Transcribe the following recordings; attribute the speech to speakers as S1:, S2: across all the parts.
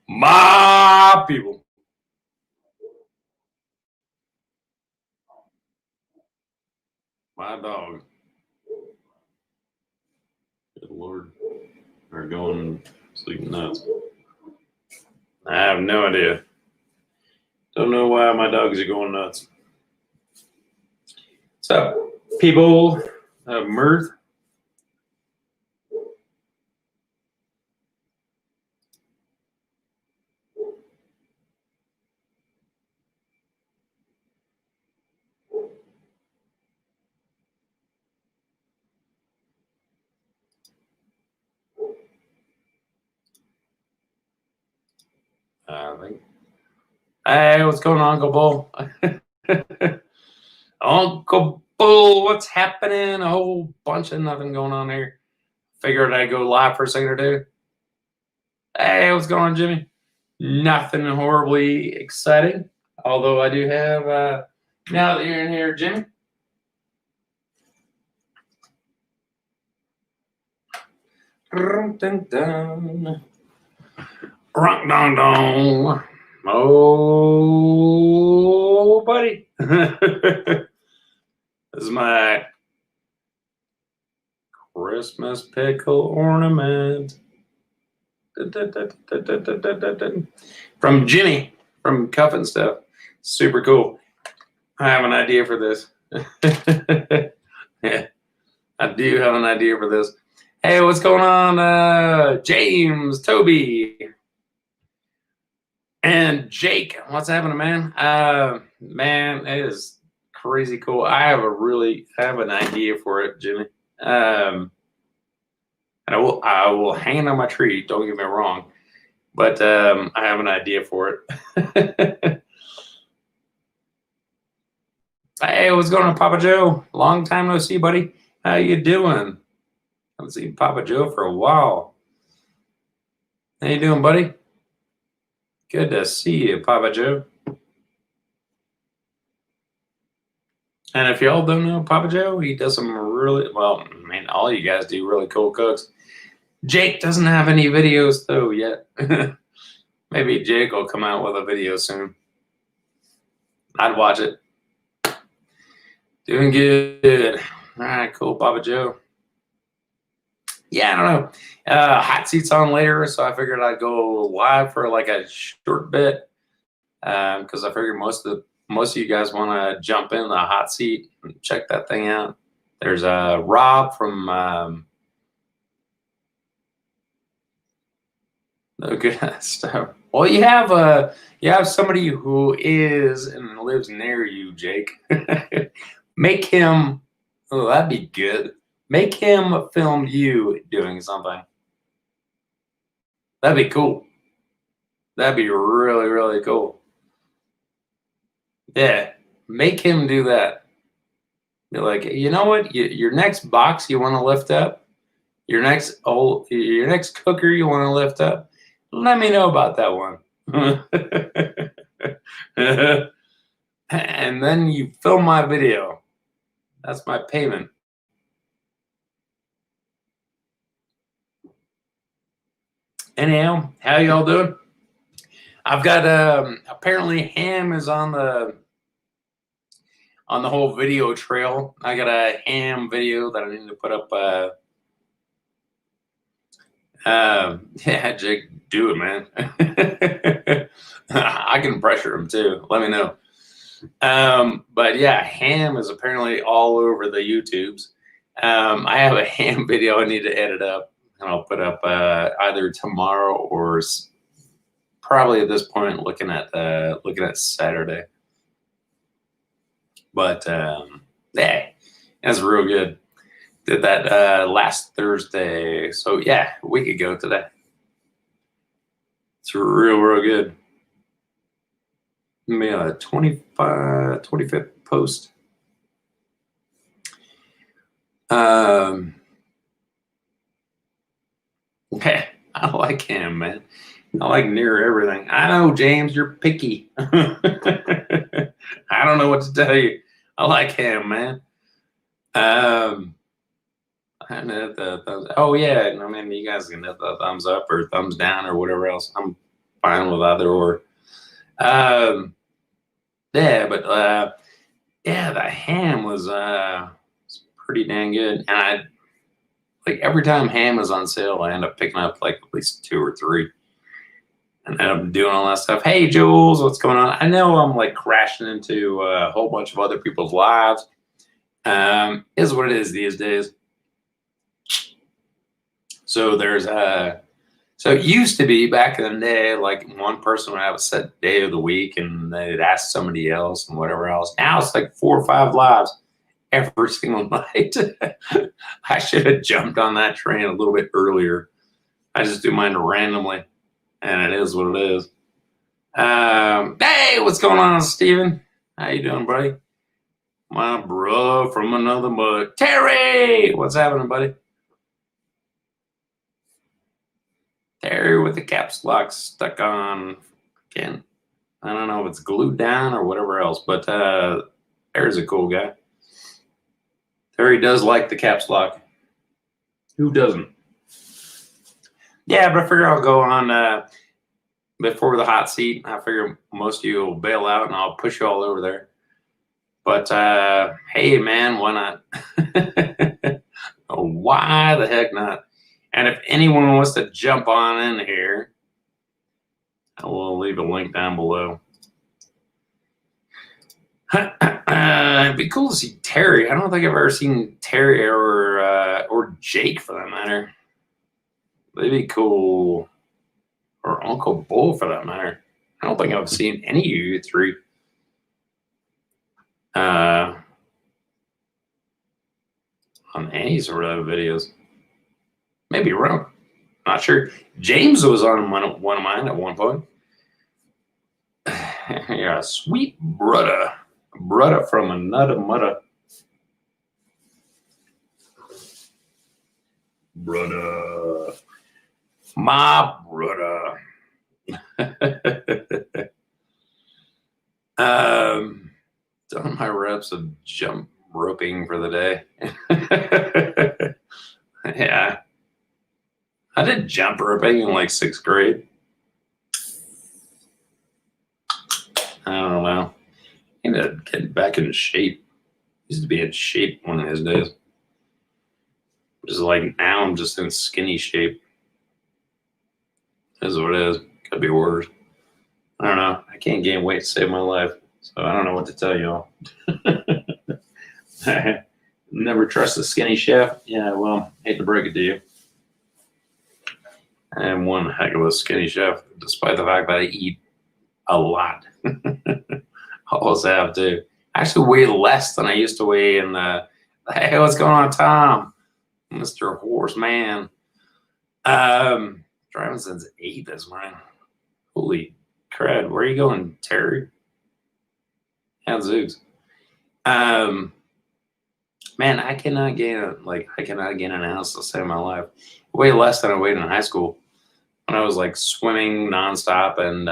S1: My people. My dog. Good Lord. Are going sleeping nuts. I have no idea. Don't know why my dogs are going nuts. What's up, people of mirth? Hey, what's going on, Uncle Bull? Uncle Bull, what's happening? A whole bunch of nothing going on here. Figured I'd go live for a second or two. Hey, what's going on, Jimmy? Nothing horribly exciting. Although I do have, now that you're in here, Jimmy. Oh, buddy. This is my Christmas pickle ornament. From Jimmy from Cuff and Stuff. Super cool. I have an idea for this. Yeah, I do have an idea for this. Hey, what's going on? James, Toby, and Jake. What's happening, man? Man, it is crazy cool. I have an idea for it, Jimmy. And I will hang it on my tree. Don't get me wrong, but I have an idea for it. Hey, what's going on, Papa Joe? Long time no see, buddy. How you doing? Haven't seen Papa Joe for a while. How you doing, buddy? Good to see you, Papa Joe. And if y'all don't know Papa Joe, he does some really, well, I mean, all you guys do really cool cooks. Jake doesn't have any videos, though, yet. Maybe Jake will come out with a video soon. I'd watch it. Doing good. All right, cool, Papa Joe. Yeah, I don't know. Hot seat's on later, so I figured I'd go live for like a short bit because I figured most of you guys want to jump in the hot seat and check that thing out. There's Rob from no good stuff. Well, you have somebody who is and lives near you, Jake. Make him. Oh, that'd be good. Make him film you doing something. That'd be cool. That'd be really, really cool. Yeah, make him do that. You're like, you know what? Your next box you want to lift up, your next cooker you want to lift up. Let me know about that one. And then you film my video. That's my payment. Anyhow, how y'all doing? I've got apparently ham is on the whole video trail. I got a ham video that I need to put up. Yeah, Jake, do it, man. I can pressure him too. Let me know. But yeah, ham is apparently all over the YouTubes. I have a ham video I need to edit up, and I'll put up either tomorrow or probably at this point looking at Saturday. But yeah, that's real good. Did that last Thursday, so yeah, a week ago today. It's real good. Maybe a 25th post. Okay, I like ham, man. I like near everything. I know, James, you're picky. I don't know what to tell you. I like ham, man. I And hit the thumbs. Oh yeah, I mean you guys can hit the thumbs up or thumbs down or whatever else. I'm fine with either or. Um, yeah, but yeah, the ham was pretty dang good, and I like every time ham is on sale, I end up picking up like at least two or three, and end up doing all that stuff. Hey, Jules, what's going on? I know I'm like crashing into a whole bunch of other people's lives. Is what it is these days. So there's so it used to be back in the day, like one person would have a set day of the week and they'd ask somebody else and whatever else. Now it's like 4 or 5 lives every single night. I should have jumped on that train a little bit earlier. I just do mine randomly, and it is what it is. Hey, what's going on, Steven? How you doing, buddy? My bro from another mud. Terry! What's happening, buddy? Terry with the caps lock stuck on. Again, I don't know if it's glued down or whatever else, but Terry's a cool guy. Terry does like the caps lock. Who doesn't? Yeah, but I figure I'll go on before the hot seat. I figure most of you will bail out and I'll push you all over there. But hey, man, why not? Why the heck not? And if anyone wants to jump on in here, I will leave a link down below. It'd be cool to see Terry. I don't think I've ever seen Terry or Jake for that matter. They'd be cool. Or Uncle Bull for that matter. I don't think I've seen any of you three. On any sort of videos. Maybe wrong. Not sure. James was on one of mine at one point. Yeah, sweet brother. Brother from another mother. Brother. My brother. Done my reps of jump roping for the day. Yeah. I did jump roping in like 6th grade. I don't know. I need to get back in shape. Used to be in shape one of these days. Just like now I'm just in skinny shape. Is what it is. Could be worse. I don't know. I can't gain weight to save my life. So I don't know what to tell y'all. Never trust a skinny chef. Yeah, well, hate to break it to you. I am one heck of a skinny chef, despite the fact that I eat a lot. Always have to. I actually weigh less than I used to weigh in hey, what's going on, Tom? Mr. Horseman. Driving since 8 this morning. Holy crud. Where are you going, Terry? Zooks. Man, I cannot gain an ounce to save my life. Way less than I weighed in high school when I was like swimming nonstop, and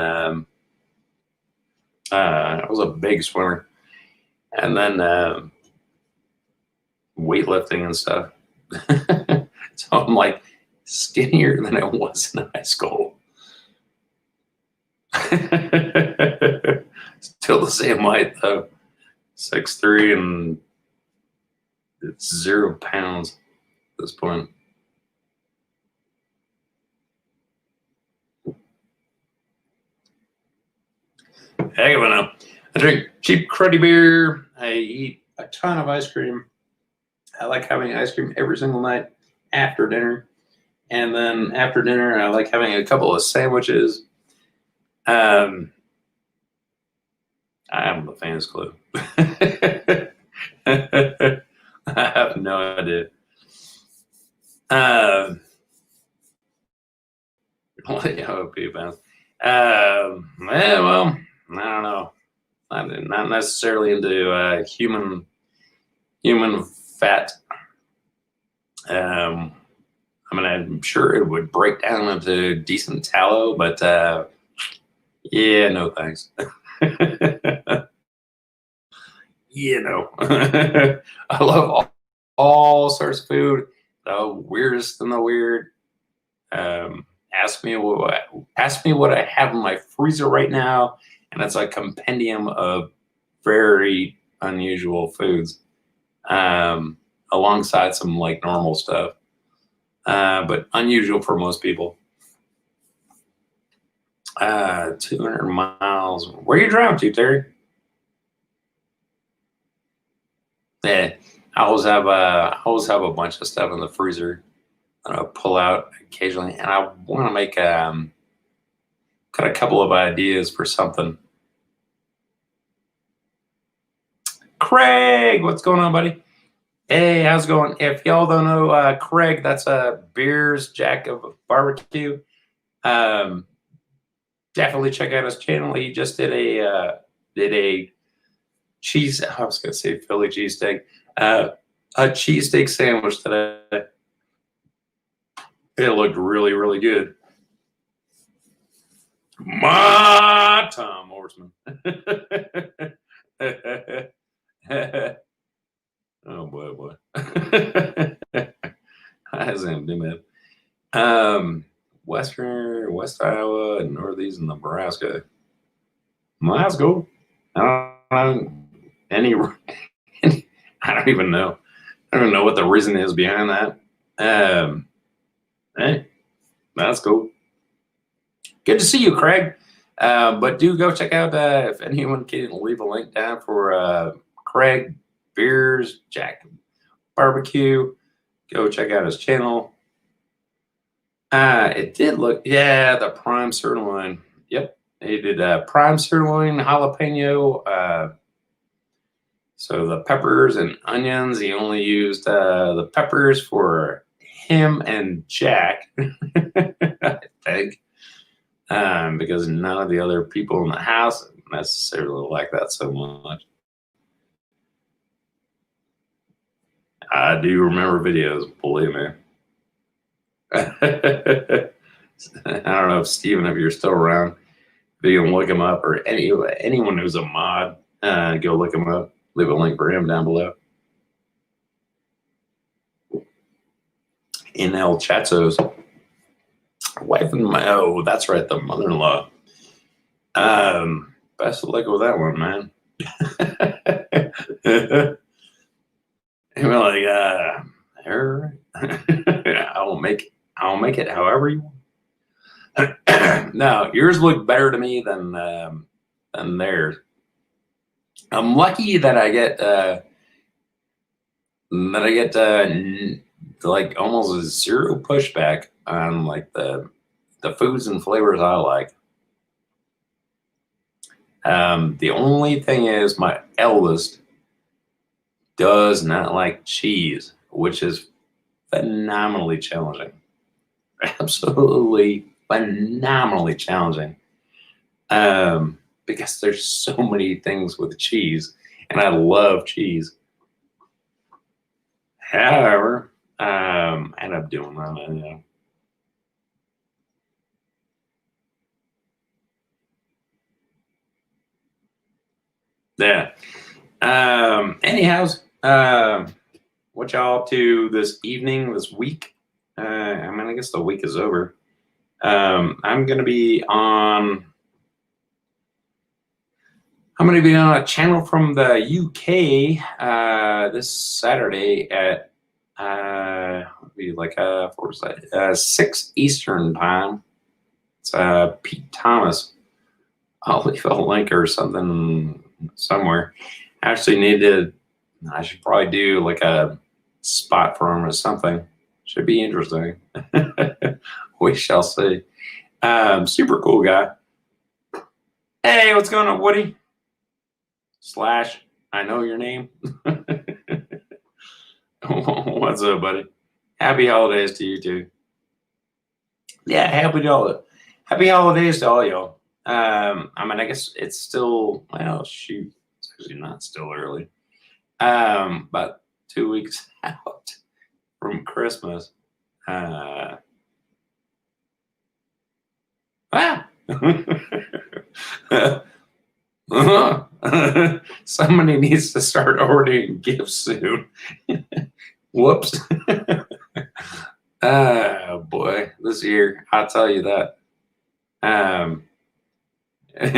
S1: I was a big swimmer, and then weightlifting and stuff. So I'm like skinnier than I was in high school. Still the same height though, 6'3", and it's 0 pounds at this point. Heck of a I drink cheap cruddy beer. I eat a ton of ice cream. I like having ice cream every single night after dinner. And then after dinner, I like having a couple of sandwiches. I haven't the faintest clue. I have no idea. What do you hope you found? Yeah, well, I don't know. I'm not necessarily into human fat. I mean, I'm sure it would break down into decent tallow, but yeah, no thanks. Yeah, no. I love all sorts of food the weirdest in the weird. Ask me what I have in my freezer right now, and it's a compendium of very unusual foods, alongside some like normal stuff, but unusual for most people. 200 miles. Where you driving to, Terry? Yeah, I always have a bunch of stuff in the freezer that I'll pull out occasionally, and I want to make got a couple of ideas for something. Craig, what's going on, buddy? Hey, how's it going? If y'all don't know Craig, that's Beers Jack of Barbecue. Definitely check out his channel. He just did a cheese. I was gonna say Philly cheesesteak. A cheesesteak sandwich today. It looked really, really good. My Tom Horseman. Oh boy. That's him, man. West Iowa, and Northeast Nebraska. Well, that's cool. I don't even know. I don't know what the reason is behind that. Hey, that's cool. Good to see you, Craig. But do go check out if anyone can leave a link down for Craig Beers Jack Barbecue. Go check out his channel. It did look, yeah, the prime sirloin. Yep, they did prime sirloin, jalapeno. So the peppers and onions. He only used the peppers for him and Jack, I think, because none of the other people in the house necessarily like that so much. I do remember videos, believe me. I don't know if Steven, if you're still around, if you can look him up, or anyone who's a mod, go look him up. Leave a link for him down below. In El Chazo's wife and oh, that's right, the mother-in-law. Best of luck with that one, man. And we're like, I'll make it however you want. No, yours look better to me than theirs. I'm lucky that I get like almost zero pushback on like the foods and flavors I like. The only thing is my eldest does not like cheese, which is phenomenally challenging. Absolutely phenomenally challenging. Because there's so many things with cheese, and I love cheese. However, I end up doing that. Yeah. Anyhow, what y'all up to this evening, this week? I mean, I guess the week is over. I'm gonna be on a channel from the UK this Saturday at what was that? 6 Eastern time. It's Pete Thomas. I'll leave a link or something somewhere. I should probably do like a spot for him or something. Should be interesting. We shall see. Super cool guy. Hey, what's going on, Woody? Slash, I know your name. What's up, buddy? Happy holidays to you too. Yeah, happy holidays to all y'all. I mean, I guess it's still, well, shoot, it's actually not still early. About 2 weeks out from Christmas. Somebody needs to start ordering gifts soon. Whoops. Oh boy, this year, I'll tell you that. Um, all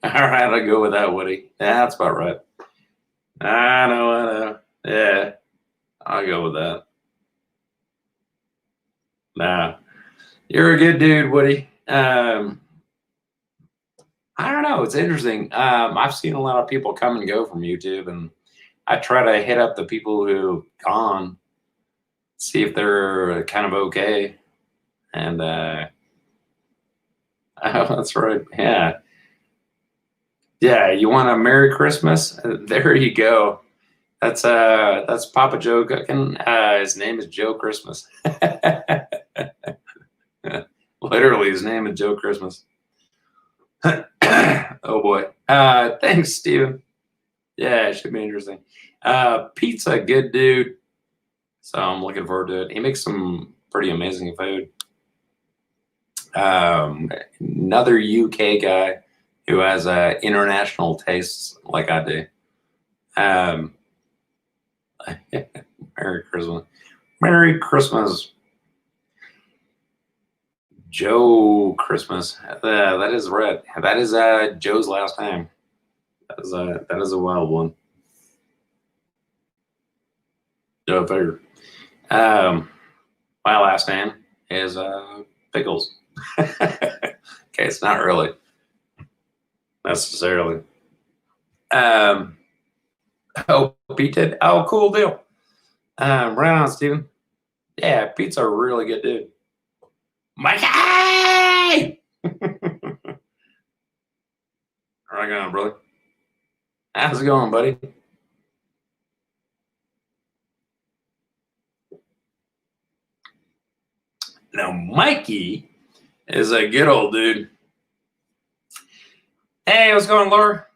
S1: right, I'll go with that, Woody. Yeah, that's about right. I know. Yeah, I'll go with that. Nah, you're a good dude, Woody. I don't know. It's interesting. I've seen a lot of people come and go from YouTube, and I try to hit up the people who've gone, see if they're kind of okay. And oh, that's right. Yeah, yeah. You want a Merry Christmas? There you go. That's Papa Joe cooking. His name is Joe Christmas. Literally, his name is Joe Christmas. Oh boy. Thanks, Steven. Yeah, it should be interesting. Pizza, good dude. So I'm looking forward to it. He makes some pretty amazing food. Another UK guy who has international tastes like I do. Merry Christmas. Merry Christmas, Joe Christmas. That is right. That is Joe's last name. That is a wild one. Joe Figure. My last name is Pickles. Okay, it's not really necessarily. Oh, Pete did. Oh, cool deal. Right on, Steven. Yeah, Pete's a really good dude. Mikey! Right on, brother. How's it going, buddy? Now, Mikey is a good old dude. Hey, what's going, Laura?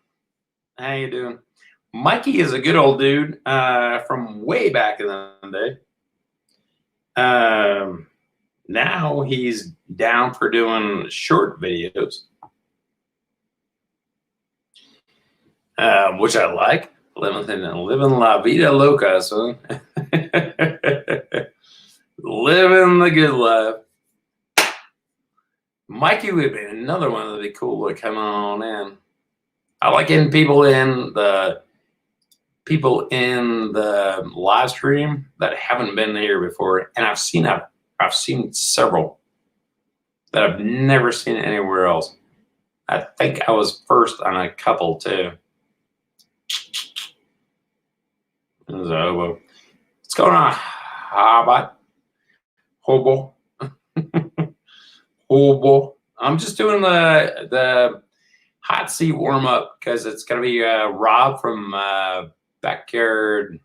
S1: How you doing? Mikey is a good old dude from way back in the day. Now he's down for doing short videos, which I like. Living la vida loca, son. Living the good life. Mikey would be another one that'd be cool to come on in. I like getting people in the live stream that haven't been here before, and I've seen several that I've never seen anywhere else. I think I was first on a couple too. What's going on? How about Hobo? Hobo. I'm just doing the hot seat warm up because it's gonna be Rob from Backdoor,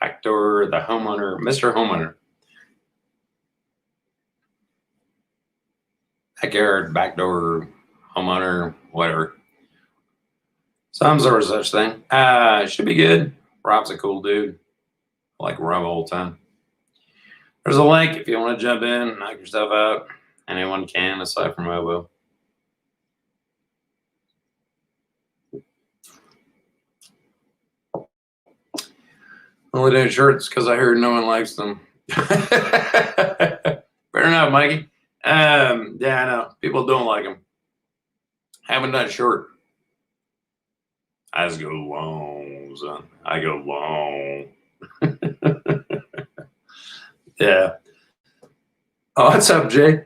S1: the homeowner, Mr. Homeowner. Backdoor homeowner, whatever. Some sort of such thing. Should be good. Rob's a cool dude. I like Rob all the time. There's a link if you want to jump in, knock yourself out. Anyone can, aside from Obo. Only doing shirts because I heard no one likes them. Fair enough, Mikey. Yeah, I know. People don't like them. Haven't done short. I just go long, son. I go long. Yeah. Oh, what's up, Jay?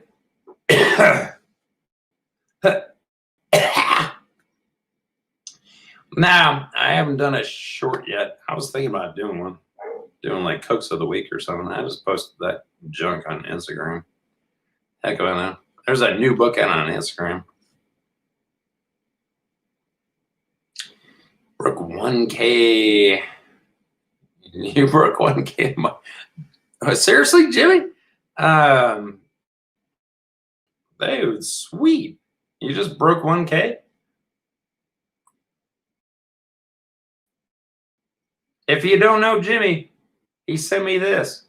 S1: Now, I haven't done a short yet. I was thinking about doing one. Doing like Cooks of the Week or something. I just posted that junk on Instagram. Heck, I know. There's a new book out on Instagram. Broke 1K. You broke 1K. Seriously, Jimmy? Dude, sweet. You just broke 1K? If you don't know Jimmy, he sent me this.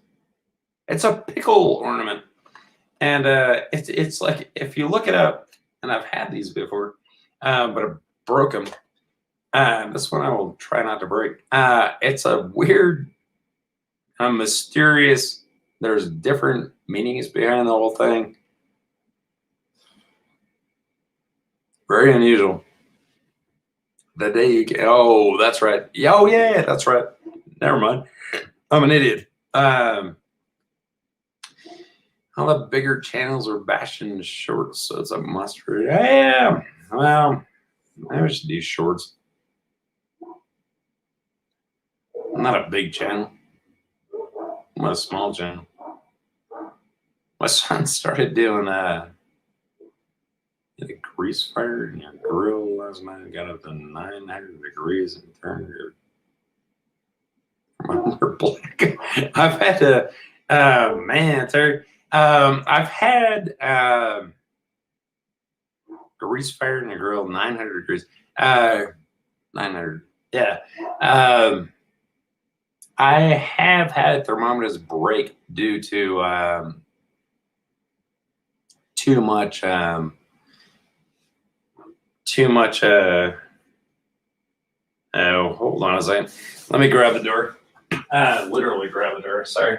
S1: It's a pickle ornament. And it's like, if you look it up, and I've had these before, but I broke them. This one I will try not to break. It's a weird I'm mysterious. There's different meanings behind the whole thing. Very unusual. The day you get, oh, that's right. Oh, yeah, that's right. Never mind. I'm an idiot. All the bigger channels are bashing shorts, so it's a mustard. Yeah, well, I should do shorts. I'm not a big channel. I'm a small channel. My son started doing the grease fire in your grill last night. Got up to 900 degrees and turned your under black. I've had to, man, Terry. I've had grease fire in the grill, 900 degrees. 900, yeah. I have had thermometers break due to too much. Oh, hold on a second. Let me grab the door. Literally grab the door. Sorry.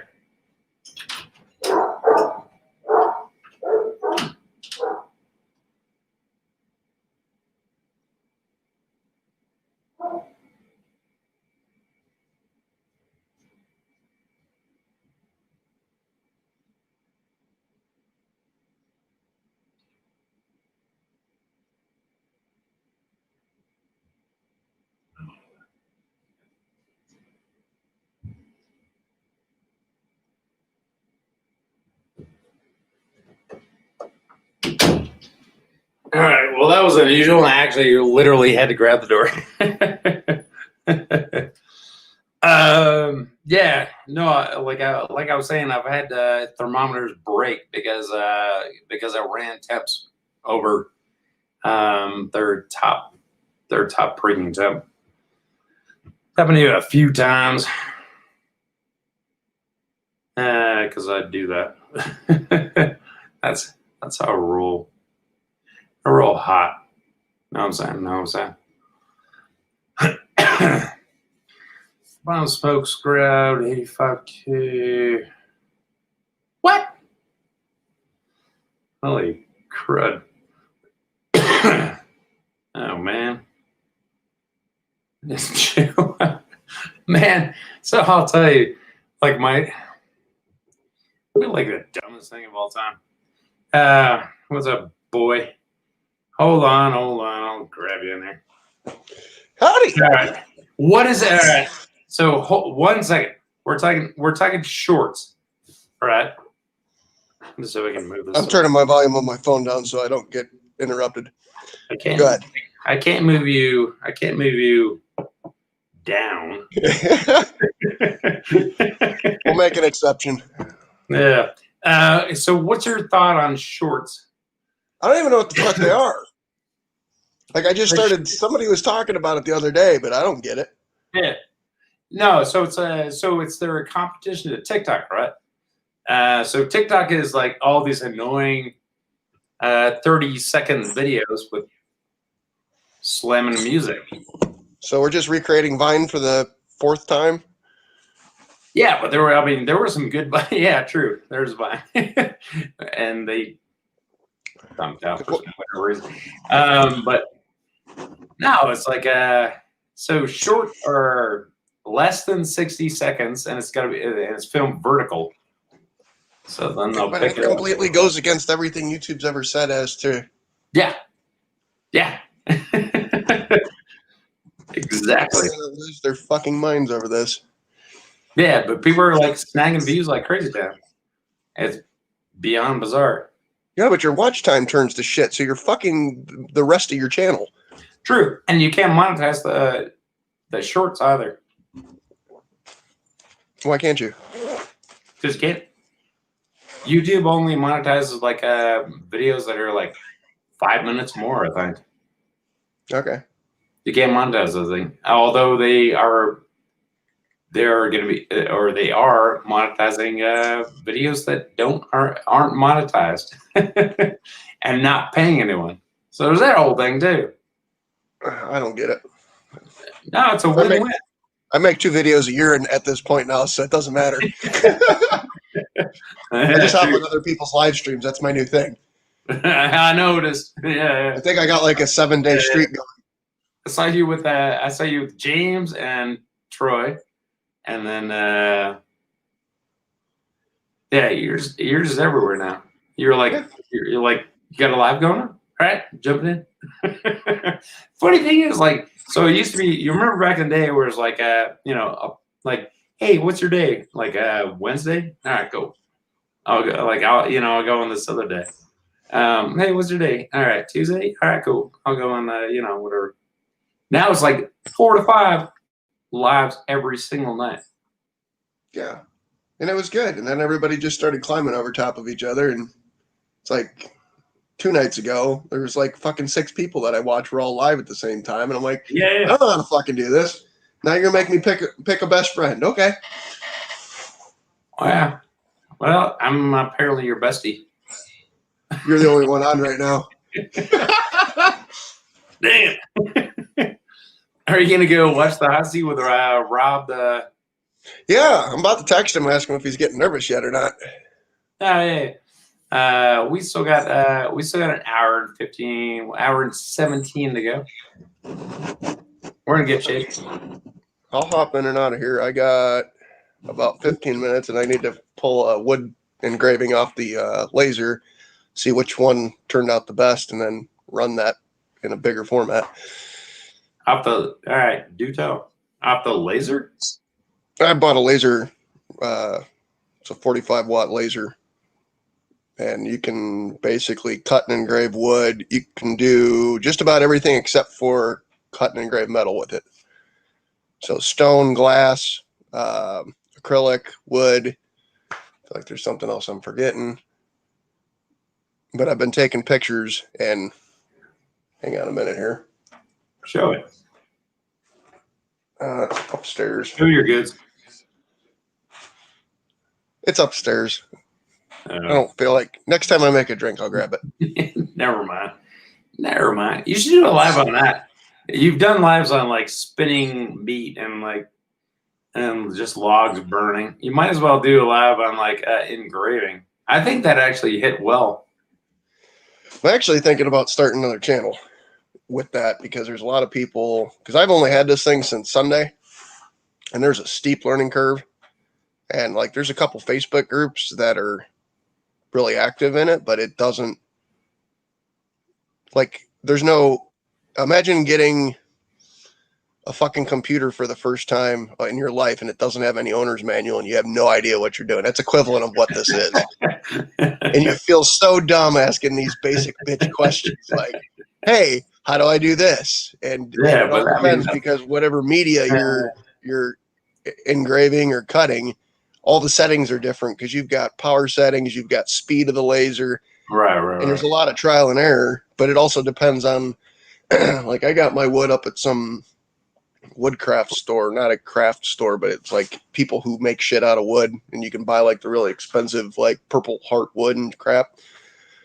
S1: All right. Well, that was unusual. I actually literally had to grab the door. Yeah. No. Like I was saying, I've had thermometers break because I ran temps over their top premium temp. Happened to you a few times because I do that. That's how I roll. I roll hot. Know what I'm saying? Bomb smoke scrub 85K. What? Holy crud. Oh man. Man, so I'll tell you, like the dumbest thing of all time. What's up, boy? Hold on, I'll grab you in there.
S2: Howdy.
S1: All right. What is it? So 1 second. We're talking shorts. All right. Just so we can move this.
S2: I'm turning my volume on my phone down so I don't get interrupted.
S1: I can't.
S2: Go ahead.
S1: I can't move you down.
S2: We'll make an exception.
S1: Yeah. So what's your thought on shorts?
S2: I don't even know what the fuck they are. Like I just started. Somebody was talking about it the other day, but I don't get it.
S1: Yeah. No. So it's their competition to TikTok, right? So TikTok is like all these annoying 30-second videos with slamming music.
S2: So we're just recreating Vine for the 4th time.
S1: Yeah, but there were some good. Yeah, true. There's Vine, and they dumped out for whatever reason. But no, it's like so short or less than 60 seconds, and it's filmed vertical. So then they'll
S2: but
S1: pick
S2: it completely goes against everything YouTube's ever said as to.
S1: Yeah. Exactly.
S2: They're gonna lose their fucking minds over this.
S1: Yeah, but people are like snagging views like crazy town. It's beyond bizarre.
S2: Yeah, but your watch time turns to shit, so you're fucking the rest of your channel.
S1: True, and you can't monetize the shorts either.
S2: Why can't you?
S1: Just can't. YouTube only monetizes like videos that are like 5 minutes more, I think.
S2: Okay.
S1: You can't monetize those things, although they are monetizing videos that aren't monetized and not paying anyone. So there's that whole thing too.
S2: I don't get it.
S1: No, it's a win-win.
S2: I make 2 videos a year at this point now, so it doesn't matter. I just hop on other people's live streams. That's my new thing.
S1: I noticed. Yeah.
S2: I think I got like a 7-day streak going.
S1: I saw you with James and Troy, and then yours is everywhere now. You're like you're like you got a live going on, right? Jumping in. Funny thing is, like, so it used to be. You remember back in the day where it's like, like, hey, what's your day? Like, Wednesday. All right, go. I'll go. Like, I'll go on this other day. Hey, what's your day? All right, Tuesday. All right, cool. I'll go on. Whatever. Now it's like 4 to 5 lives every single night.
S2: Yeah, and it was good. And then everybody just started climbing over top of each other, and it's like 2 nights ago, there was like fucking 6 people that I watched were all live at the same time. And I'm like, I don't know how to fucking do this. Now you're going to make me pick a best friend. Okay.
S1: Wow. Well, I'm apparently your bestie.
S2: You're the only one on right now.
S1: Damn. Are you going to go watch the hot seat with Rob?
S2: Yeah, I'm about to text him, ask him if he's getting nervous yet or not.
S1: Oh, yeah. We still got an hour and 17 to go. We're in good shape.
S2: I'll hop in and out of here. I got about 15 minutes, and I need to pull a wood engraving off the laser, see which one turned out the best, and then run that in a bigger format.
S1: All right, do tell. Off the laser?
S2: I bought a laser. It's a 45-watt laser. And you can basically cut and engrave wood. You can do just about everything except for cut and engrave metal with it. So stone, glass, acrylic, wood. I feel like there's something else I'm forgetting. But I've been taking pictures, and hang on a minute here.
S1: Show it.
S2: Upstairs.
S1: Show your goods.
S2: It's upstairs. I don't feel like next time I make a drink, I'll grab
S1: it. Never mind. You should do a live on that. You've done lives on like spinning meat and just logs burning. You might as well do a live on like engraving. I think that actually hit well.
S2: I'm actually thinking about starting another channel with that, because there's a lot of people, because I've only had this thing since Sunday, and there's a steep learning curve, and like there's a couple Facebook groups that are really active in it, but it doesn't, like, there's no, imagine getting a fucking computer for the first time in your life and it doesn't have any owner's manual and you have no idea what you're doing. That's equivalent of what this is. And you feel so dumb asking these basic bitch questions like, hey, how do I do this? And it all depends, because whatever media you're engraving or cutting, all the settings are different, because you've got power settings, you've got speed of the laser,
S1: right.
S2: And there's a lot of trial and error, but it also depends on, like, I got my wood up at some woodcraft store, not a craft store, but it's like people who make shit out of wood, and you can buy like the really expensive, like Purple Heart wood and crap.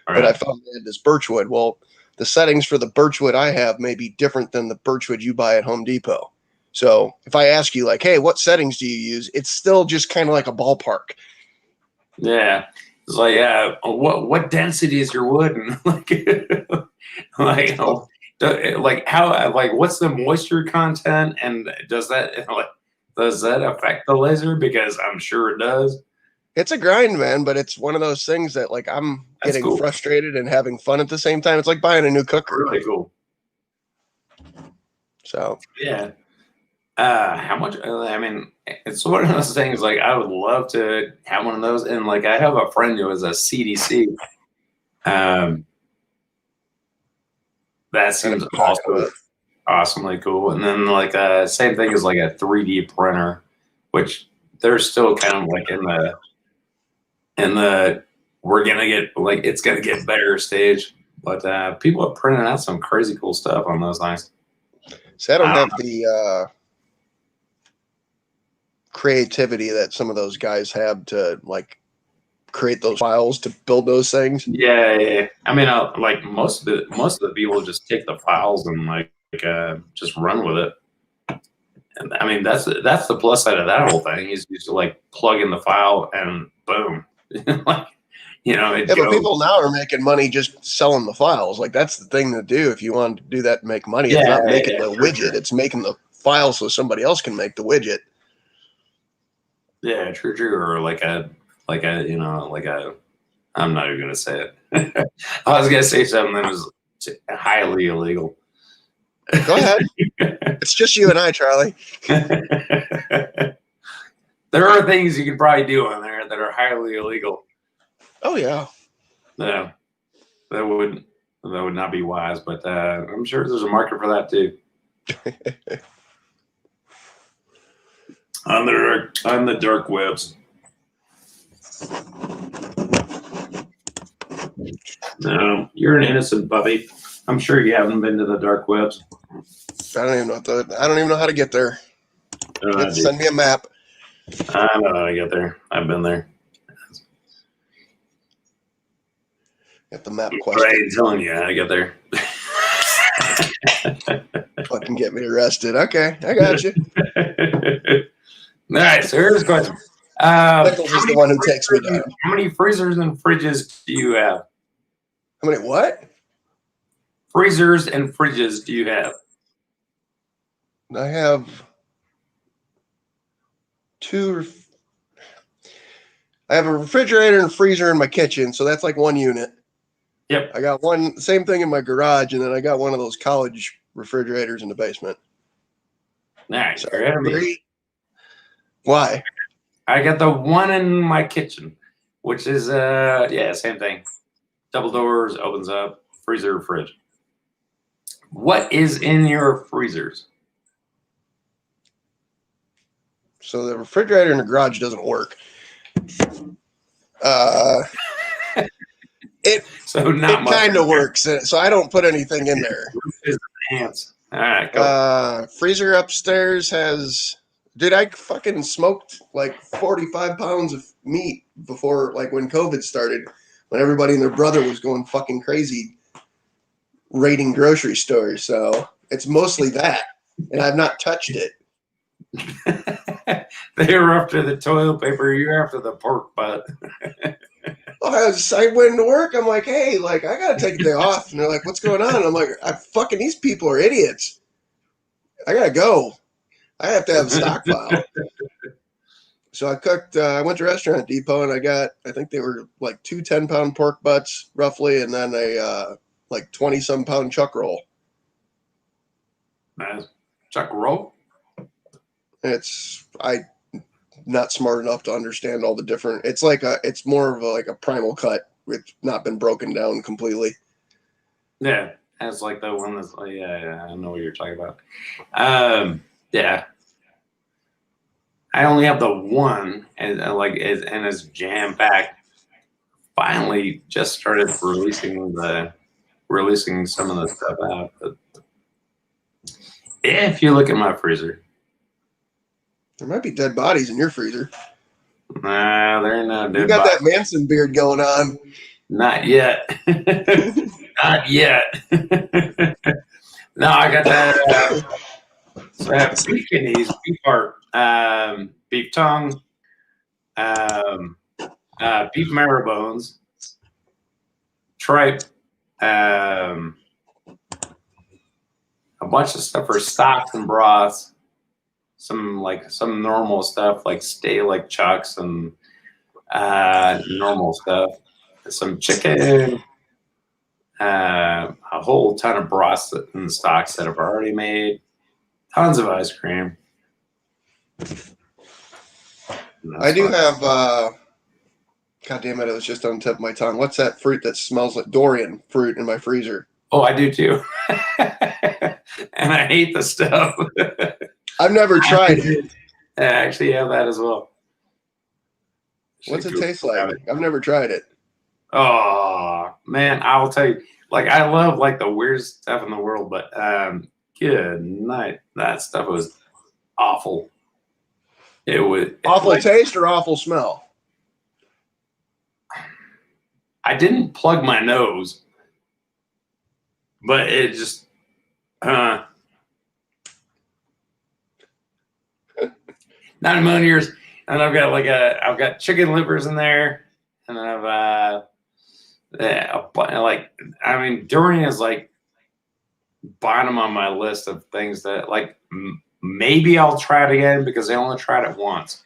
S2: Right. But I found they had this birchwood. Well, the settings for the birchwood I have may be different than the birchwood you buy at Home Depot. So if I ask you like, hey, what settings do you use? It's still just kind of like a ballpark.
S1: Yeah. It's like, what density is your wood? And what's the moisture content? And does that affect the laser? Because I'm sure it does.
S2: It's a grind, man, but it's one of those things that like I'm getting frustrated and having fun at the same time. It's like buying a new cooker.
S1: Really cool.
S2: So
S1: yeah. How much? I mean, it's one of those things. Like, I would love to have one of those, and like, I have a friend who is a CDC. That seems awesomely cool. And then like, same thing as like a 3D printer, which they're still kind of like in the we're gonna get like it's gonna get better stage. But people are printing out some crazy cool stuff on those things.
S2: So I don't have the creativity that some of those guys have to like create those files to build those things.
S1: Yeah. I mean, like most of the people just take the files and like just run with it. And, I mean, that's the plus side of that whole thing is you just like plug in the file and boom, like it
S2: Yeah, but
S1: goes.
S2: people now are making money just selling the files. Like that's the thing to do if you want to do that and make money. It's
S1: Yeah,
S2: not making the
S1: for
S2: widget;
S1: sure.
S2: it's making the file so somebody else can make the widget.
S1: Yeah, true, or like a I'm not even gonna say it. I was gonna say something that was highly illegal.
S2: Go ahead. It's just you and I, Charlie.
S1: There are things you can probably do on there that are highly illegal.
S2: Oh yeah.
S1: No, that would not be wise, but I'm sure there's a market for that too. On the dark webs. No, you're an innocent puppy. I'm sure you haven't been to the dark webs.
S2: I don't even know how to get there. You have to send me a map.
S1: I don't know how to get there. I've been there.
S2: Get the map
S1: I
S2: question.
S1: ain't telling you how to get there.
S2: Fucking get me arrested. Okay, I got you.
S1: All right, so here's a question.
S2: Pickles is the one who takes me down.
S1: How many freezers and fridges do you have?
S2: How many what?
S1: Freezers and fridges do you have?
S2: I have two. I have a refrigerator and freezer in my kitchen, so that's like one unit.
S1: Yep.
S2: I got one, same thing in my garage, and then I got one of those college refrigerators in the basement.
S1: Nice.
S2: So
S1: You're ahead of me.
S2: three. Why?
S1: I got the one in my kitchen, which is same thing. Double doors, opens up, freezer, fridge. What is in your freezers?
S2: So the refrigerator in the garage doesn't work. It kind of works, so I don't put anything in there.
S1: Ants. All right, go.
S2: Freezer upstairs has. Dude, I fucking smoked like 45 pounds of meat before, like when COVID started, when everybody and their brother was going fucking crazy raiding grocery stores. So it's mostly that, and I've not touched it.
S1: They were after the toilet paper. You're after the pork butt.
S2: I went into work. I'm like, hey, like I gotta take a day off, and they're like, what's going on? I'm like, these people are idiots. I gotta go. I have to have a stockpile. So I cooked. I went to Restaurant Depot and I think they were like 2 10-pound pork butts roughly, and then a like 20-some pound chuck roll.
S1: Nice. Chuck roll?
S2: I'm not smart enough to understand all the different. It's more of like a primal cut. It's not been broken down completely.
S1: Yeah, that's like the one that's like, yeah, I know what you're talking about. Yeah. I only have the one, and it's jam packed. Finally, just started releasing some of the stuff out. But if you look at my freezer,
S2: there might be dead bodies in your freezer.
S1: Nah, they're not dead.
S2: You got that Manson beard going on.
S1: Not yet. Not yet. No, I got that. So I have beef kidneys, beef heart, beef tongue, beef marrow bones, tripe, a bunch of stuff for stocks and broths, some normal stuff like steak, like chucks and normal stuff, some chicken, a whole ton of broths and stocks that I've already made, tons of ice cream.
S2: I do have, God damn it, it was just on the tip of my tongue. What's that fruit that smells like durian fruit in my freezer?
S1: Oh, I do too. And I hate the stuff.
S2: I've never tried it.
S1: I actually have that as well.
S2: What's it taste like? I've never tried it.
S1: Oh, man, I will tell you. Like, I love like the weirdest stuff in the world, but good night. That stuff was awful. It was
S2: awful taste or awful smell?
S1: I didn't plug my nose, but it just not a million years. And I've got chicken livers in there, and I've durian is like bottom on my list of things that like maybe I'll try it again because I only tried it once.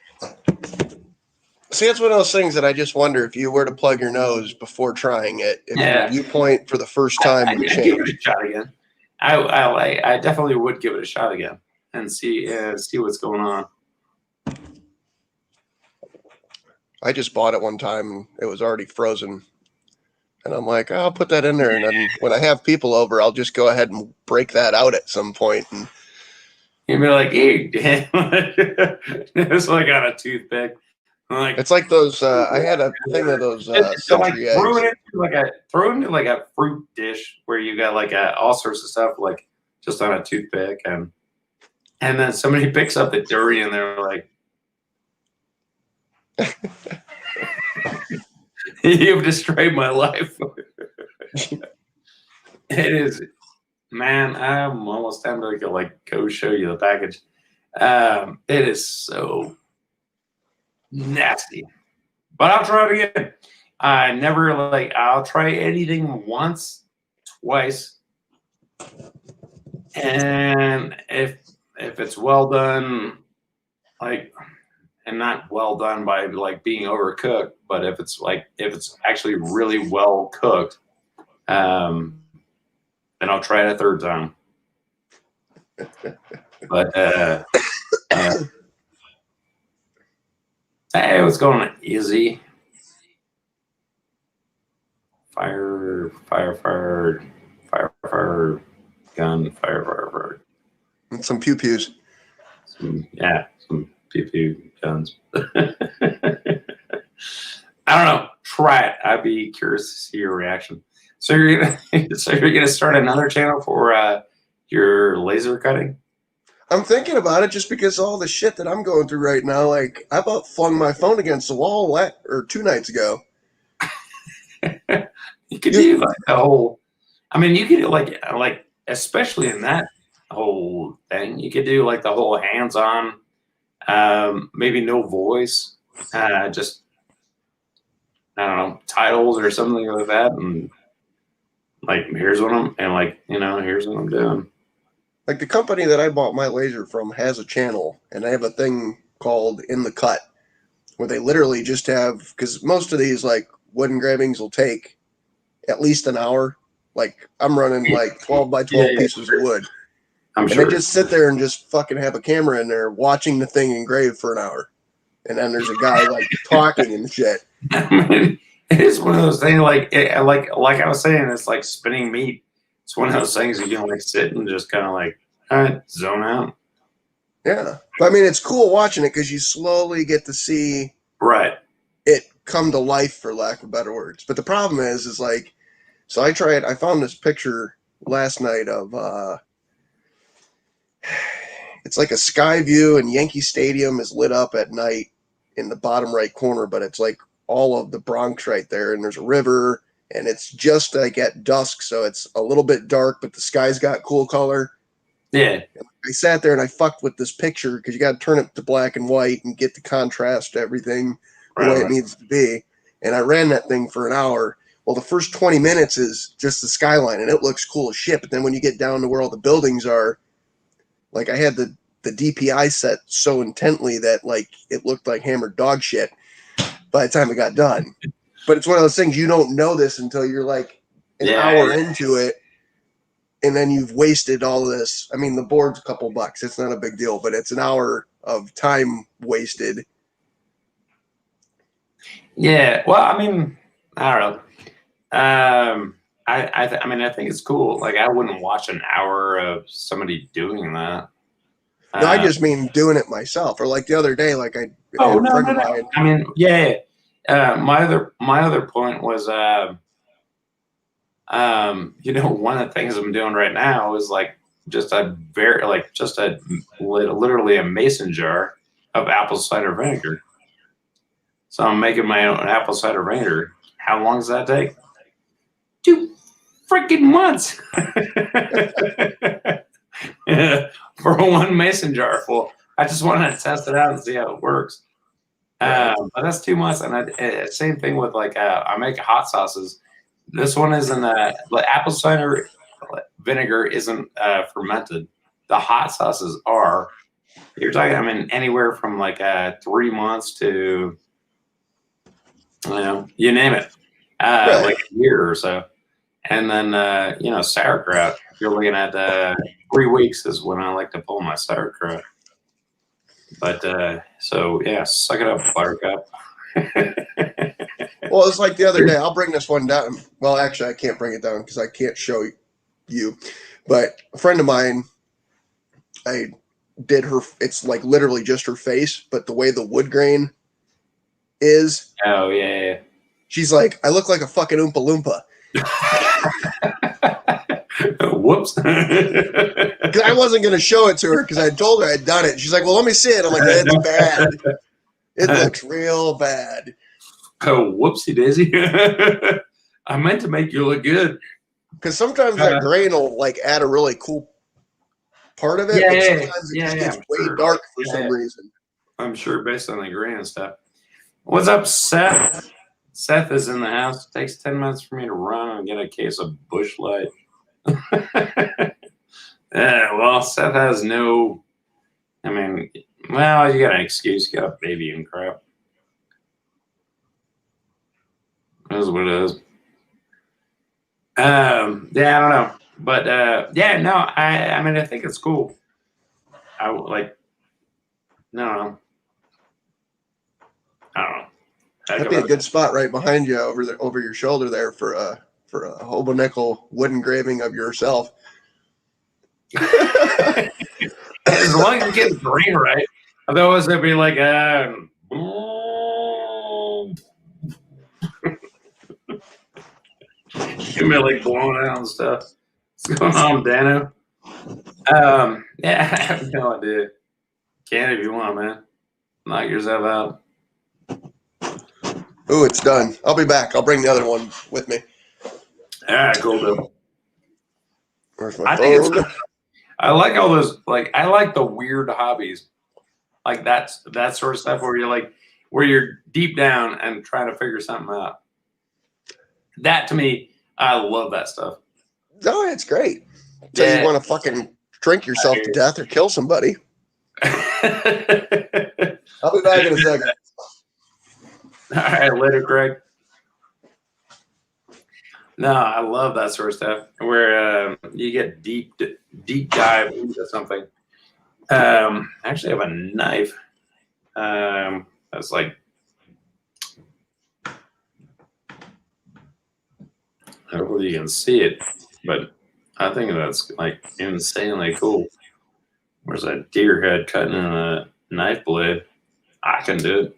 S2: See, it's one of those things that I just wonder if you were to plug your nose before trying it, if your viewpoint for the first time would change.
S1: Give it a shot again. I definitely would give it a shot again and see what's going on.
S2: I just bought it one time and it was already frozen. And I'm like, I'll put that in there. And then when I have people over, I'll just go ahead and break that out at some point. And
S1: you'd be like, ew. It's like on a toothpick. Like,
S2: it's like those, I had a thing of those century eggs.
S1: Throw it into like a fruit dish where you got like all sorts of stuff, like just on a toothpick. And then somebody picks up the durian and they're like, you've destroyed my life. It is, man. I'm almost tempted to like go show you the package. It is so nasty, but I'll try it again. I'll try anything once, twice, and if it's well done, like. And not well done by like being overcooked, but if it's actually really well cooked, then I'll try it a third time. But hey, what's going on? Easy. Fire, gun, fire.
S2: And some pew-pews.
S1: Some pew-pew guns. I don't know. Try it. I'd be curious to see your reaction. So you're gonna start another channel for your laser cutting?
S2: I'm thinking about it just because all the shit that I'm going through right now. Like I about flung my phone against the wall 2 nights ago.
S1: You could do like the whole. I mean, you could do like especially in that whole thing, you could do like the whole hands-on. Maybe no voice, just I don't know, titles or something like that, and like here's what I'm here's what I'm doing.
S2: Like the company that I bought my laser from has a channel, and they have a thing called In the Cut, where they literally just have, because most of these like wood engravings will take at least an hour. Like I'm running like 12 by 12 pieces of wood. And they just sit there and just fucking have a camera in there watching the thing engrave for an hour. And then there's a guy like talking and shit.
S1: I mean, it is one of those things like I was saying, it's like spinning meat. It's one of those things you can like sit and just kind of like zone out.
S2: Yeah. But I mean, it's cool watching it because you slowly get to see it come to life, for lack of better words. But the problem is like, so I found this picture last night of, it's like a sky view, and Yankee Stadium is lit up at night in the bottom right corner, but it's like all of the Bronx right there, and there's a river, and it's just like at dusk, so it's a little bit dark, but the sky's got cool color.
S1: Yeah.
S2: I sat there and I fucked with this picture because you got to turn it to black and white and get the contrast to everything the way it needs to be. And I ran that thing for an hour. Well, the first 20 minutes is just the skyline, and it looks cool as shit, but then when you get down to where all the buildings are, like I had the DPI set so intently that like it looked like hammered dog shit by the time it got done. But it's one of those things, you don't know this until you're like an hour into it, and then you've wasted all this. I mean, the board's a couple bucks. It's not a big deal, but it's an hour of time wasted.
S1: Yeah. Well, I mean, I don't know. I mean, I think it's cool. Like, I wouldn't watch an hour of somebody doing that.
S2: No, I just mean doing it myself. Or like the other day, like I.
S1: Oh no. I mean, yeah. My other point was, one of the things I'm doing right now is like literally a mason jar of apple cider vinegar. So I'm making my own apple cider vinegar. How long does that take? 2 freaking months. For one mason jar full. I just wanted to test it out and see how it works. But that's 2 months, and same thing with like I make hot sauces. This one isn't like apple cider vinegar isn't fermented. The hot sauces are. You're talking, I mean, anywhere from like 3 months to, you name it,
S2: Right.
S1: like a year or so. And then, sauerkraut, if you're looking at 3 weeks is when I like to pull my sauerkraut. But so yeah, suck it up, Buttercup.
S2: Well, it's like the other day. I'll bring this one down. Well, actually, I can't bring it down because I can't show you. But a friend of mine, I did her. It's like literally just her face, but the way the wood grain is.
S1: Oh yeah.
S2: She's like, I look like a fucking Oompa Loompa.
S1: Whoops.
S2: Because I wasn't going to show it to her because I told her I'd done it. She's like, well, let me see it. I'm like, that's bad. It looks real bad.
S1: Oh, whoopsie daisy. I meant to make you look good.
S2: Because sometimes that grain will like add a really cool part of it, but sometimes it just gets way dark for some reason. I'm
S1: sure based on the grain and stuff. What's up, Seth? Seth is in the house. It takes 10 minutes for me to run and get a case of Busch Light. Yeah, well, Seth has no. I mean, well, you got an excuse. You got a baby and crap. That's what it is. Yeah, I don't know, but yeah, no, I mean, I think it's cool. I like. No, I don't know.
S2: That'd be a good spot right behind you, over your shoulder there for a hobo nickel wood engraving of yourself.
S1: As long as you get the grain right, otherwise it'd be like you'd be like blowing out and stuff. What's going on, Dano? Yeah, I have no idea. Can if you want, man. Knock yourself out.
S2: Ooh, it's done. I'll be back. I'll bring the other one with me.
S1: All right, cool, Bill.
S2: Where's my phone?
S1: I like all those. Like, I like the weird hobbies, like that sort of stuff where you're deep down and trying to figure something out. That to me, I love that stuff.
S2: No, it's great. So you want to fucking drink yourself to death or kill somebody. I'll be back in a second.
S1: All right, later, Craig. No, I love that sort of stuff where you get deep dive into something. I actually have a knife. That's like, hopefully you can see it, but I think that's like insanely cool. Where's that deer head cutting in a knife blade? I can do it.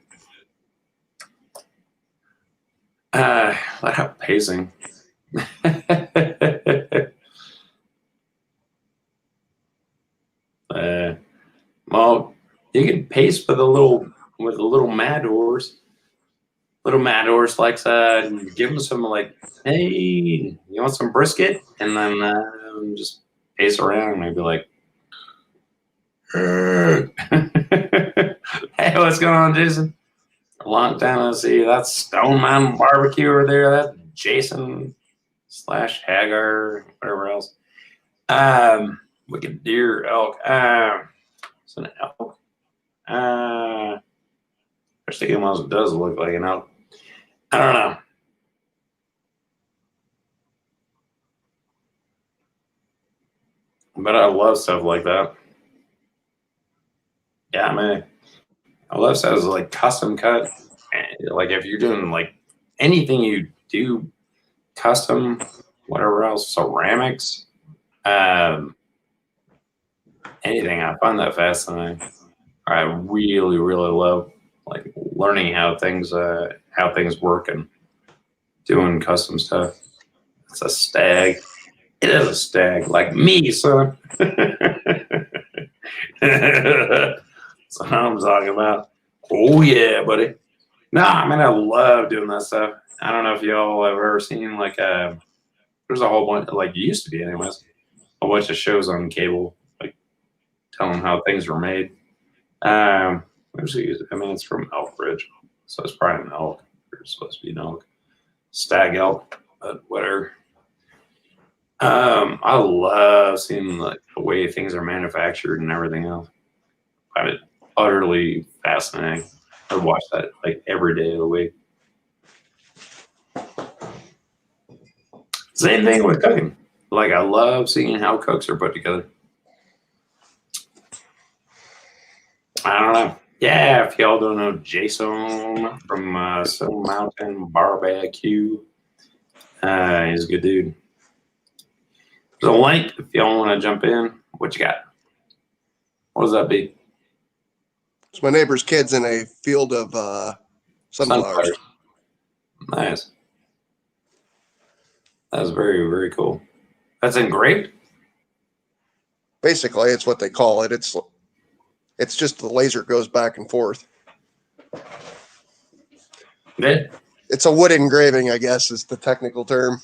S1: Let out pacing. Well, you can pace with a little mad horse. Little mad horse likes give him some like, hey, you want some brisket? And then just pace around and maybe like, hey, what's going on, Jason? A long time no see. That's Stone Mountain Barbecue over there. That's Jason / Hagar, whatever else. Wicked deer, elk. It's an elk. Actually, it almost does look like an elk. I don't know. But I love stuff like that. Yeah, man. I love stuff like custom cut. Like if you're doing like anything you do custom, whatever else, ceramics, anything, I find that fascinating. I really, really love like learning how things work and doing custom stuff. It's a stag. It is a stag, like me, son. That's what I'm talking about. Oh yeah, buddy. No, I mean, I love doing that stuff. I don't know if y'all have ever seen like there's a whole bunch, like used to be anyways, a bunch of shows on cable like telling how things were made. Usually, I mean, it's from elk ridge, so it's probably an elk. It's supposed to be an elk, stag elk, but whatever. I love seeing like the way things are manufactured and everything else. I find it utterly fascinating. I watch that like every day of the week. Same thing with cooking. Like I love seeing how cooks are put together. I don't know. Yeah, if y'all don't know Jason from Stone Mountain Barbecue, he's a good dude. There's a link if y'all want to jump in. What you got? What does that be?
S2: It's my neighbor's kids in a field of sunflowers.
S1: Nice. That's very, very cool. That's engraved?
S2: Basically, it's what they call it. It's just the laser goes back and forth.
S1: Yeah.
S2: It's a wood engraving, I guess, is the technical term.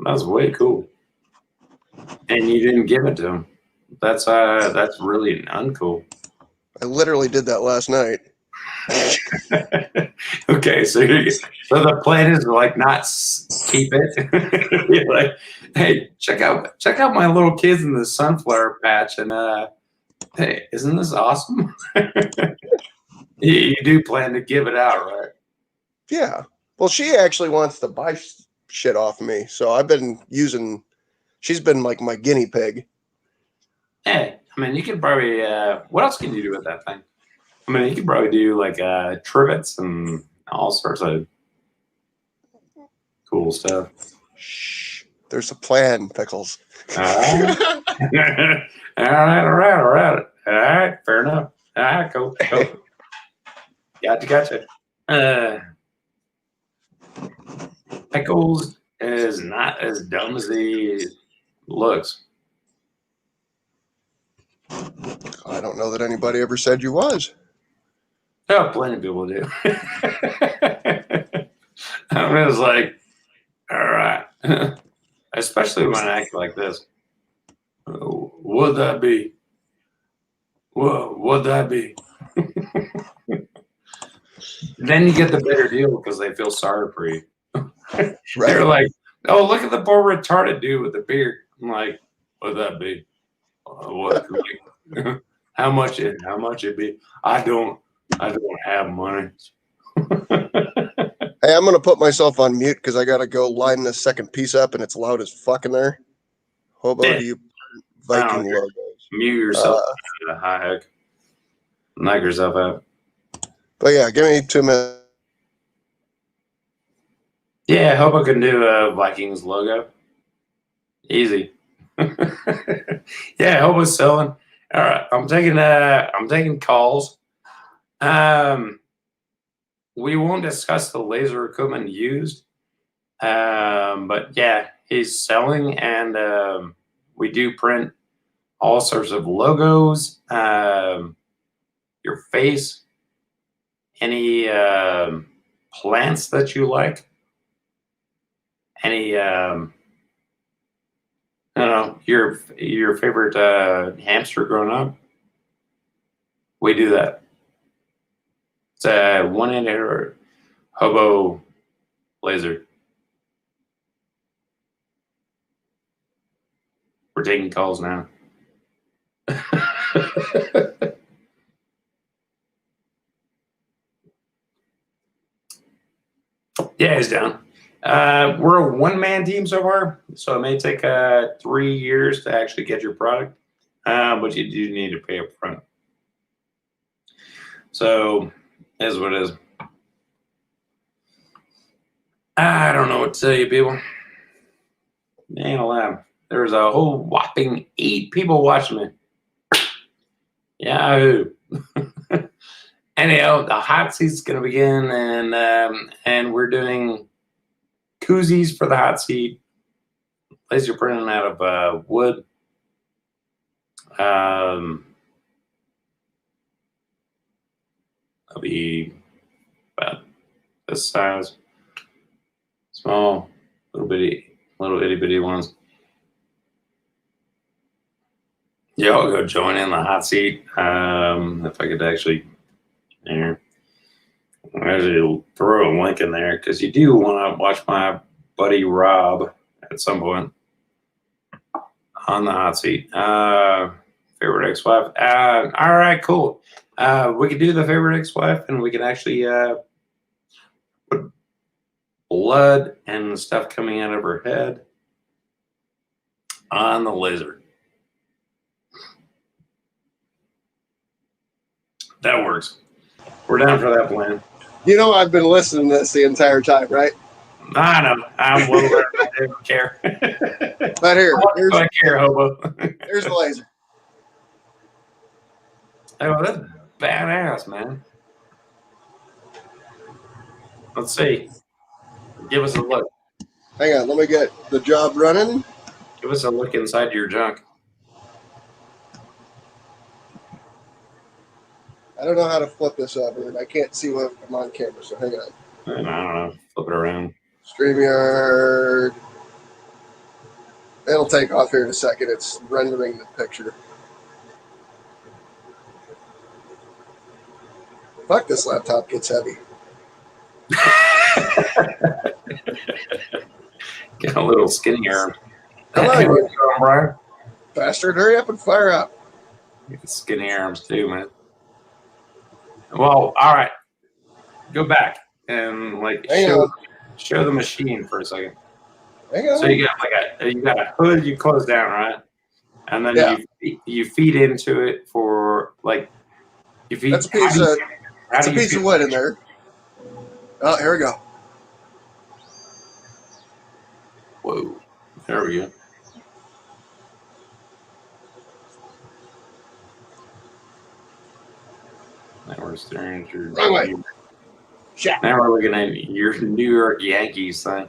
S1: That's way cool. And you didn't give it to him. That's really uncool.
S2: I literally did that last night.
S1: Okay, so the plan is to like not keep it. You're like, hey, check out my little kids in the sunflower patch, and hey, isn't this awesome? You do plan to give it out, right?
S2: Yeah. Well, she actually wants to buy shit off of me, so I've been using. She's been like my guinea pig.
S1: Hey, I mean, you could probably. What else can you do with that thing? I mean, you could probably do like trivets and all sorts of cool stuff.
S2: Shh. There's a plan, Pickles.
S1: All right. Fair enough. All right, cool. Gotcha. Pickles is not as dumb as he looks.
S2: I don't know that anybody ever said you was.
S1: Oh, plenty of people do. I was like, all right. Especially when I act like this. Would that be? Would that be? Then you get the better deal because they feel sorry for you.
S2: Right.
S1: They're like, oh, look at the poor retarded dude with the beard. I'm like, what'd that be? What? How much it be? I don't have money.
S2: Hey, I'm gonna put myself on mute because I gotta go line this second piece up, and it's loud as fuck in there. Hobo,
S1: Yeah.
S2: do you Viking logos?
S1: Mute yourself. Hi, heck. Knock yourself out.
S2: But yeah, give me 2 minutes.
S1: Yeah, Hobo can do a Vikings logo. Easy. Yeah, Hobo's selling. All right, I'm taking calls. We won't discuss the laser equipment used. But yeah, he's selling, and we do print all sorts of logos, your face, any plants that you like, any I don't know, your favorite hamster growing up. We do that. It's a 1-800 Hobo laser. We're taking calls now. Yeah, he's down. We're a one-man team so far, so it may take 3 years to actually get your product, but you do need to pay up front. So, is what it is. I don't know what to tell you, people. Man alive. There's a whole whopping 8 people watching me. Yahoo. Anyhow, the hot seat's going to begin, and we're doing koozies for the hot seat. Laser printing out of wood. That'll be about this size. Small, little itty bitty ones. Yeah, I'll go join in the hot seat. If I could actually, there, I'll actually throw a link in there because you do want to watch my buddy Rob at some point on the hot seat. Favorite ex-wife. All right, cool. We could do the favorite ex-wife, and we can actually put blood and stuff coming out of her head on the laser. That works. We're down for that plan.
S2: You know, I've been listening to this the entire time, right?
S1: I know. I'm well aware. I don't care.
S2: But here,
S1: I care, hobo.
S2: here's the laser.
S1: Oh, that's badass, man. Let's see. Give us a look.
S2: Hang on, let me get the job running.
S1: Give us a look inside your junk.
S2: I don't know how to flip this over, and I can't see what I'm on camera, so hang on.
S1: I don't know. Flip it around.
S2: StreamYard. It'll take off here in a second. It's rendering the picture. Fuck, this laptop gets heavy.
S1: Get a little skinnier.
S2: Come on, you
S1: Brian.
S2: bastard. Hurry up and fire up.
S1: Get skinny arms too, man. Well, all right. Go back and like show the machine for a second.
S2: Hang on.
S1: So you got a hood you close down, right? And then you feed into it for like you feed.
S2: That's a piece of wood in there. Oh, here we go.
S1: Whoa. There we go. Now we're staring at your.
S2: Wrong way.
S1: Now we're looking at your New York Yankees thing.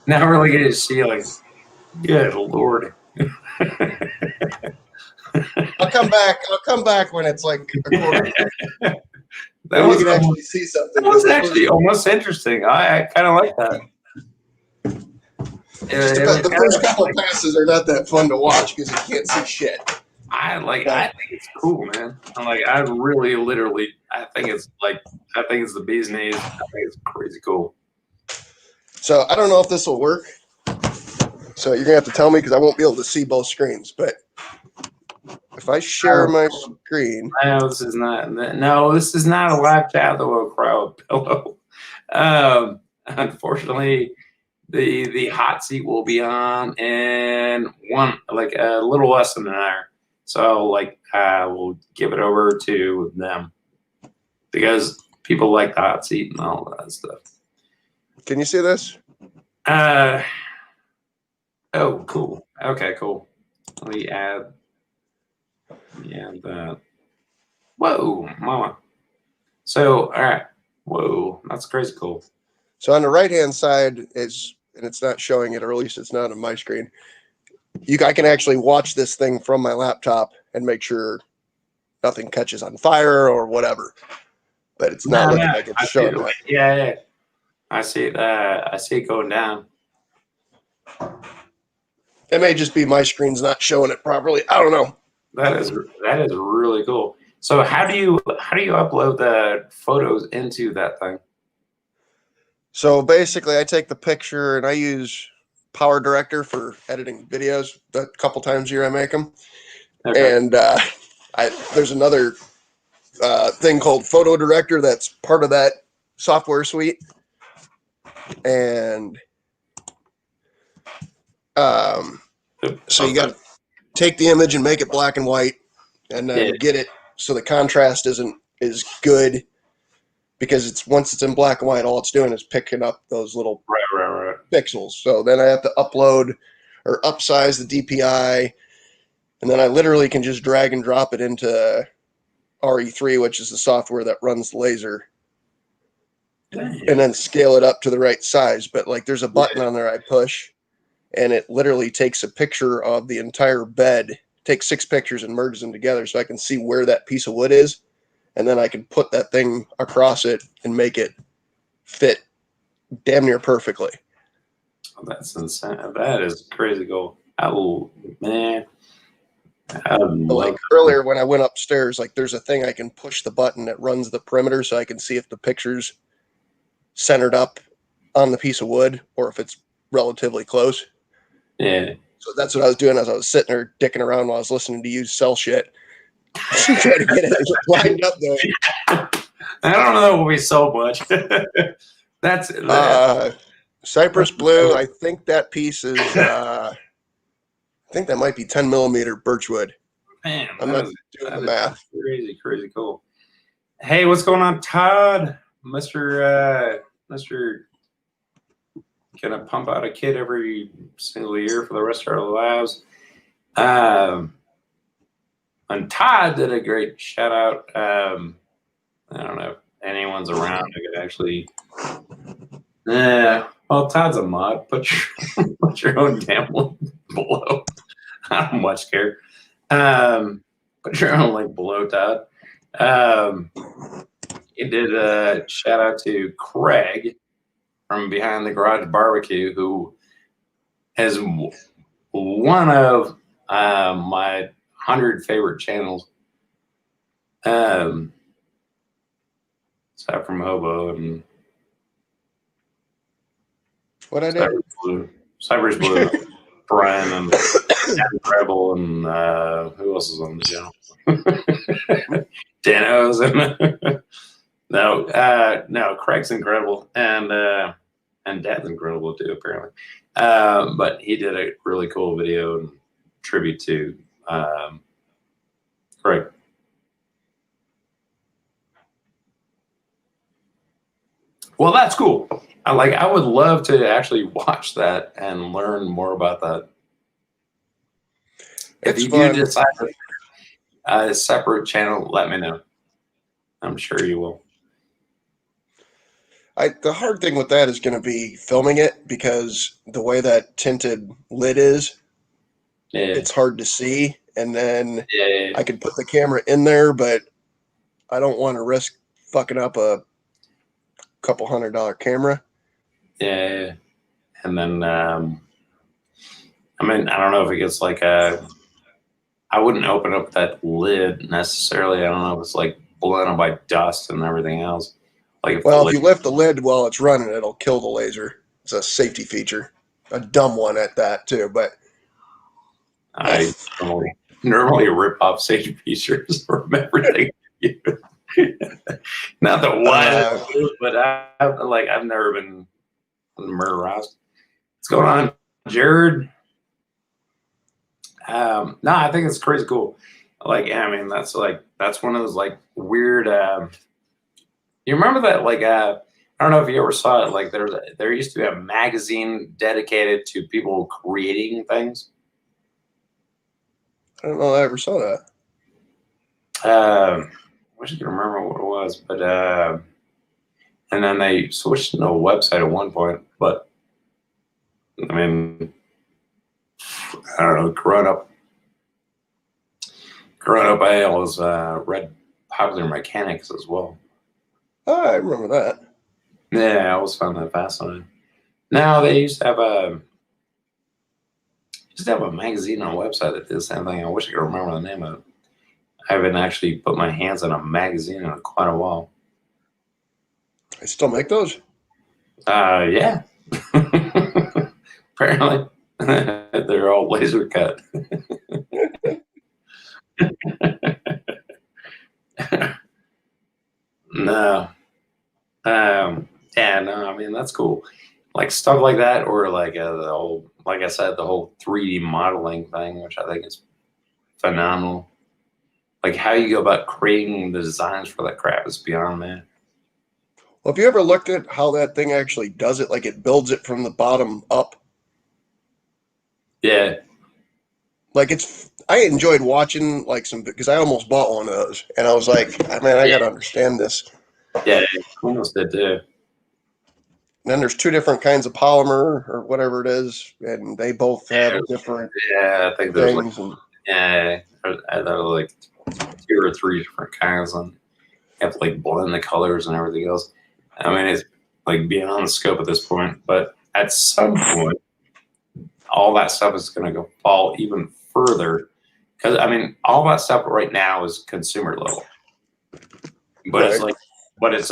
S1: Now we're looking at his ceiling. Good Lord.
S2: I'll come back when it's like a quarter.
S1: That was
S2: you can actually see something.
S1: That was actually almost interesting. I kind of like that.
S2: The first couple of passes are not that fun to watch because you can't see shit.
S1: I think it's cool, man. I really, literally, I think it's the bee's knees. I think it's crazy cool.
S2: So I don't know if this will work. So you're gonna have to tell me because I won't be able to see both screens. But if I share my screen,
S1: no, this is not a live chat that will crowd pillow. Unfortunately, the hot seat will be on in a little less than an hour. So we'll give it over to them because people like the hot seat and all that stuff.
S2: Can you see this?
S1: Oh, cool. Okay, cool. Let me add that. Whoa, mama. So, all right. Whoa, that's crazy cool.
S2: So on the right-hand side is, and it's not showing it, or at least it's not on my screen. I can actually watch this thing from my laptop and make sure nothing catches on fire or whatever. But it's not looking like it's showing that.
S1: Yeah. I see it. I see it going down.
S2: It may just be my screen's not showing it properly. I don't know.
S1: That is really cool. So how do you upload the photos into that thing?
S2: So basically, I take the picture and I use Power Director for editing videos. A couple times a year I make them. Okay. And there's another thing called Photo Director that's part of that software suite. And so you got to take the image and make it black and white and then get it so the contrast isn't as good, because once it's in black and white, all it's doing is picking up those little pixels. So then I have to upload or upsize the DPI, and then I literally can just drag and drop it into RE3, which is the software that runs the laser, and then scale it up to the right size. But there's a button on there I push, and it literally takes a picture of the entire bed, takes 6 pictures and merges them together so I can see where that piece of wood is. And then I can put that thing across it and make it fit damn near perfectly.
S1: Oh, that's insane. That is crazy cool. Man, I would love
S2: Like earlier when I went upstairs, like there's a thing I can push the button that runs the perimeter so I can see if the picture's centered up on the piece of wood or if it's relatively close.
S1: yeah.
S2: So that's what I was doing as I was sitting there dicking around while I was listening to you sell shit. Trying to get it lined up there.
S1: I don't know what we so much. That's
S2: Cypress blue. I think that piece is. I think that might be 10 millimeter birchwood.
S1: man.
S2: I'm not doing the math.
S1: Crazy cool. Hey, what's going on, Todd? Mister gonna pump out a kid every single year for the rest of our lives. And Todd did a great shout out. I don't know if anyone's around who could actually. Well, Todd's a mod. Put your own damn link below. I don't much care. Put your own link below, Todd. He did a shout out to Craig from Behind the Garage Barbecue, who is one of my 100 favorite channels. Aside from Hobo and
S2: What I did?
S1: Cyber's Blue, Brian and Rebel, and who else is on the channel? Dano's and no, Craig's incredible, and Dad's incredible too, apparently. But he did a really cool video and tribute to Craig. Well, that's cool. I would love to actually watch that and learn more about that. If you do decide a separate channel, let me know. I'm sure you will.
S2: The hard thing with that is going to be filming it because the way that tinted lid is, it's hard to see. And then I could put the camera in there, but I don't want to risk fucking up a couple $100 camera.
S1: Yeah. And then, I mean, I don't know if it gets like I wouldn't open up that lid necessarily. I don't know if it's like blown up by dust and everything else. Like, if you lift the lid while it's running, it'll kill the laser. It's a safety feature, a dumb one at that too. But I normally rip off safety features from everything. Not the one, but I've never been murderized. What's going on, Jared? No, I think it's crazy cool. Like, I mean, that's one of those like weird. You remember that? Like, I don't know if you ever saw it. Like, there used to be a magazine dedicated to people creating things.
S2: I don't know if I ever saw that.
S1: I wish I could remember what it was, but and then they switched to a website at one point. But I mean, I don't know. Growing up, I always read Popular Mechanics as well.
S2: Oh, I remember that.
S1: Yeah, I always found that fascinating. Now they used to have a magazine on a website that did the same thing. I wish I could remember the name of it. I haven't actually put my hands on a magazine in quite a while.
S2: They still make those?
S1: Yeah. Apparently, they're all laser cut. No. Yeah, no, I mean, that's cool. Like stuff like that, or like the whole, like I said, the whole 3D modeling thing, which I think is phenomenal. Like how you go about creating the designs for that crap is beyond me.
S2: Well, have you ever looked at how that thing actually does it? Like it builds it from the bottom up.
S1: Yeah.
S2: Like I enjoyed watching like because I almost bought one of those, and I was like, man, I gotta understand this.
S1: Yeah, almost did too.
S2: And then there's two different kinds of polymer or whatever it is, and they both have different.
S1: Yeah, I think there's
S2: things
S1: there are like 2 or 3 different kinds, and you have to like blend the colors and everything else. I mean, it's like beyond the scope at this point, but at some point, all that stuff is going to go fall even further. Because I mean, all that stuff right now is consumer level, but it's like, but it's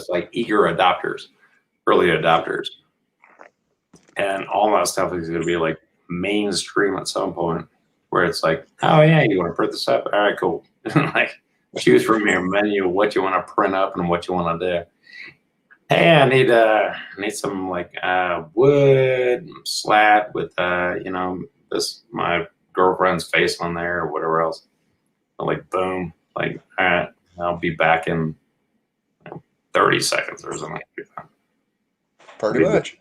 S1: like eager adopters, early adopters, and all that stuff is going to be like mainstream at some point, where it's like, oh yeah, you want to print this up? All right, cool. Like, choose from your menu what you want to print up and what you want to do. Hey, I need some like wood slat with this my girlfriend's face on there or whatever else. Like boom, like all right, I'll be back in 30 seconds or something.
S2: Pretty much.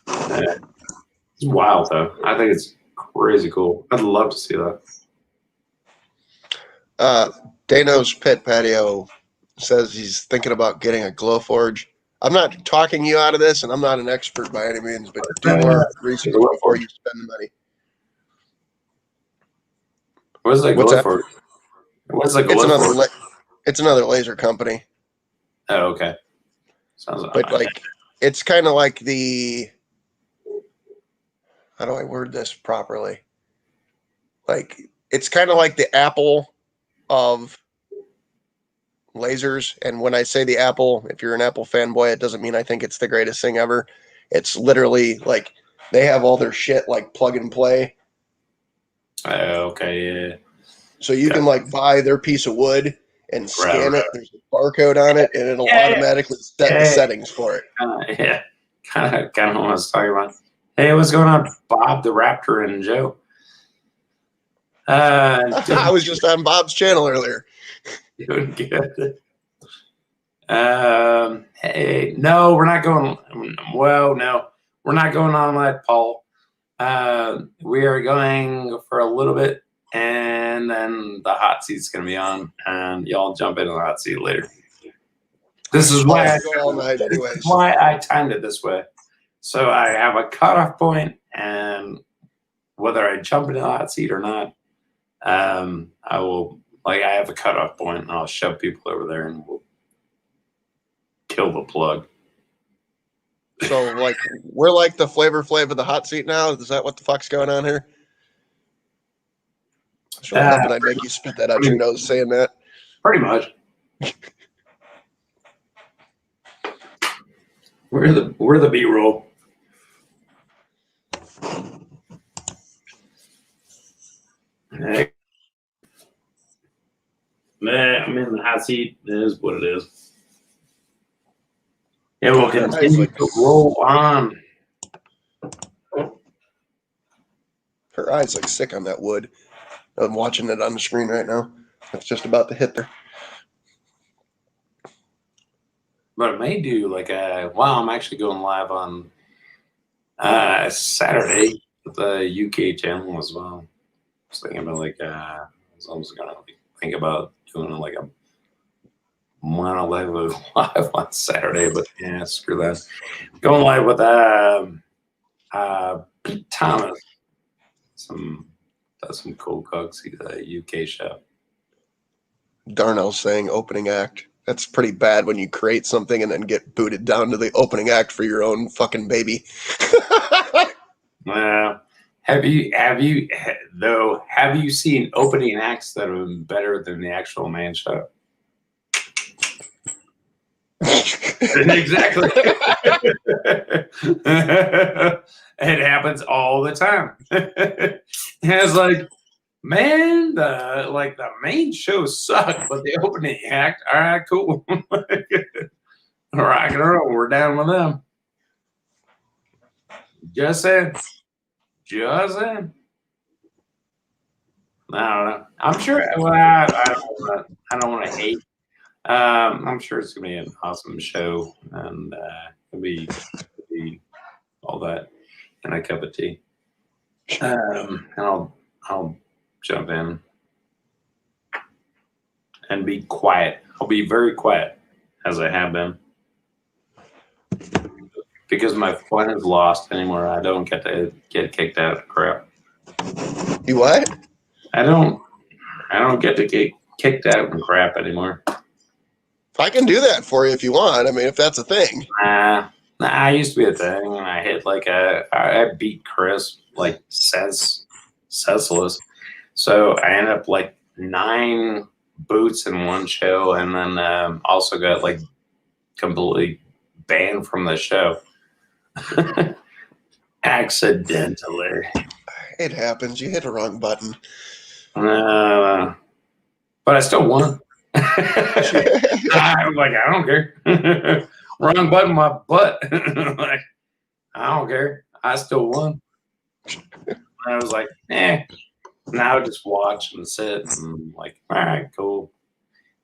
S1: It's wild though. I think it's crazy cool. I'd love to see that.
S2: Dano's Pit Patio says he's thinking about getting a Glowforge. I'm not talking you out of this, and I'm not an expert by any means, but do more research before you spend the money.
S1: What's that Glowforge? What's the Glowforge?
S2: It's another laser company.
S1: Oh, okay. Sounds like.
S2: But like, it's kind of like the. How do I word this properly? Like, it's kind of like the Apple of lasers. And when I say the Apple, if you're an Apple fanboy, it doesn't mean I think it's the greatest thing ever. It's literally like they have all their shit like plug and play.
S1: Okay, yeah.
S2: So you can like buy their piece of wood and scan it. There's a barcode on it, and it'll automatically set the settings for it.
S1: Kind of what I was talking about. Hey, what's going on, Bob the Raptor and Joe?
S2: I was just on Bob's channel earlier.
S1: Doing good. Hey, no, we're not going. Well, no, we're not going on that, Paul. We are going for a little bit, and then the hot seat's going to be on, and y'all jump into the hot seat later. This is why I timed it this way. So I have a cutoff point, and whether I jump into the hot seat or not, I will. Like, I have a cutoff point, and I'll shove people over there, and we'll kill the plug.
S2: So, like, we're like the Flavor Flav of the hot seat now? Is that what the fuck's going on here? I was really hoping I'd make you spit that out your nose saying that.
S1: Pretty much. We're the B-roll. Hey. Man, I'm in the hot seat. It is what it is. Yeah, we'll continue to roll on.
S2: Her eyes look sick on that wood. I'm watching it on the screen right now. It's just about to hit there.
S1: But it may do like I'm actually going live on Saturday with the UK channel as well. I was thinking about I was almost gonna think about doing like a mono live on Saturday, but yeah, screw that. Going live with Pete Thomas. Does some cool cooks. He's a UK chef.
S2: Darnell's saying opening act. That's pretty bad when you create something and then get booted down to the opening act for your own fucking baby.
S1: Well, have you seen opening acts that have been better than the actual main show? Exactly. It happens all the time. It's like, man, the main show sucked, but the opening act, all right, cool. Rock and roll, we're down with them. Just saying. I don't know. I'm sure. Well, I don't want to hate. I'm sure it's gonna be an awesome show, and it'll be all that and a cup of tea. And I'll jump in and be quiet. I'll be very quiet, as I have been, because my fun is lost anymore. I don't get to get kicked out of crap.
S2: You what?
S1: I don't get to get kicked out of crap anymore.
S2: I can do that for you if you want. I mean, if that's a thing.
S1: Nah, I used to be a thing, and I hit like I beat Chris like senseless. So I ended up like 9 boots in one show, and then also got like completely banned from the show accidentally.
S2: It happens. You hit a wrong button.
S1: But I still won. I'm like, I don't care. Wrong button, my butt. Like, I don't care. I still won. And I was like, now just watch and sit and like, all right, cool.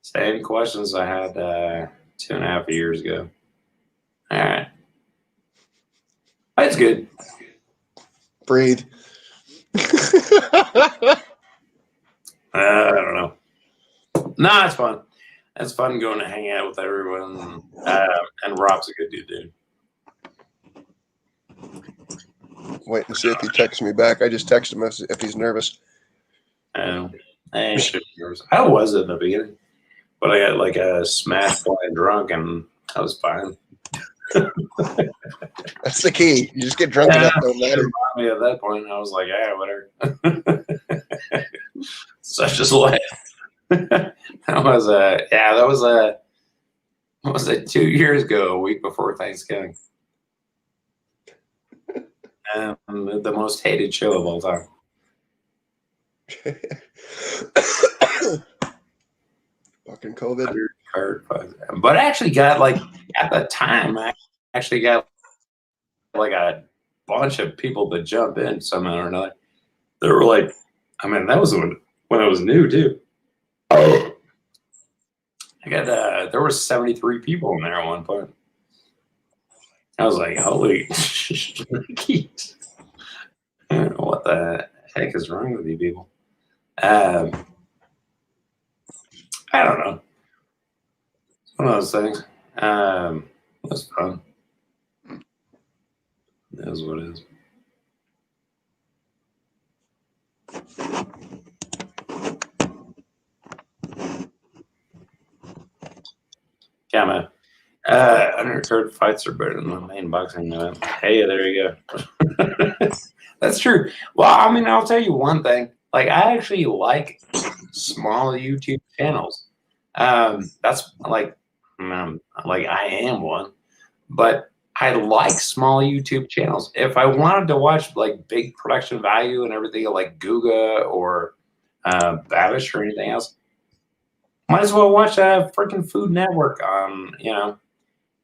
S1: Same questions I had 2.5 years ago. All right. That's good.
S2: Breathe.
S1: I don't know. No, it's fun. It's fun going to hang out with everyone. And Rob's a good dude.
S2: Wait and see if he texts me back. I just texted him if he's nervous.
S1: I should be nervous. I was in the beginning, but I got like a smashed flying drunk, and I was fine.
S2: That's the key. You just get drunk enough, don't matter.
S1: Me at that point, I was like, whatever. Such is life. That was what was it, 2 years ago, a week before Thanksgiving. The most hated show of all time.
S2: Fucking COVID.
S1: But I actually got like at the time, I actually got like a bunch of people to jump in somehow or another. They were like, I mean, that was when it was new too. I got there were 73 people in there at one point. I was like, holy shit. What the heck is wrong with you people? I don't know. It's one of those things. It was fun. It is what it is. Yeah, man. Undercard fights are better than the main boxing event. Hey, there you go. That's true. Well, I mean, I'll tell you one thing. Like, I actually like small YouTube channels. That's like I am one, but I like small YouTube channels. If I wanted to watch like big production value and everything like Guga or Babish or anything else, might as well watch a freaking Food Network on,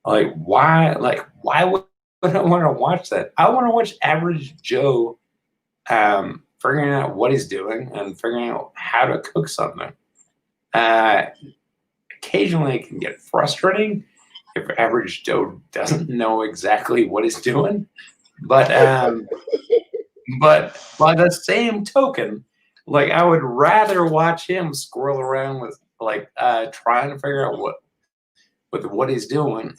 S1: like why would I want to watch that? I want to watch average Joe figuring out what he's doing and figuring out how to cook something. Occasionally it can get frustrating if average Joe doesn't know exactly what he's doing. But by the same token, like I would rather watch him squirrel around with like trying to figure out what he's doing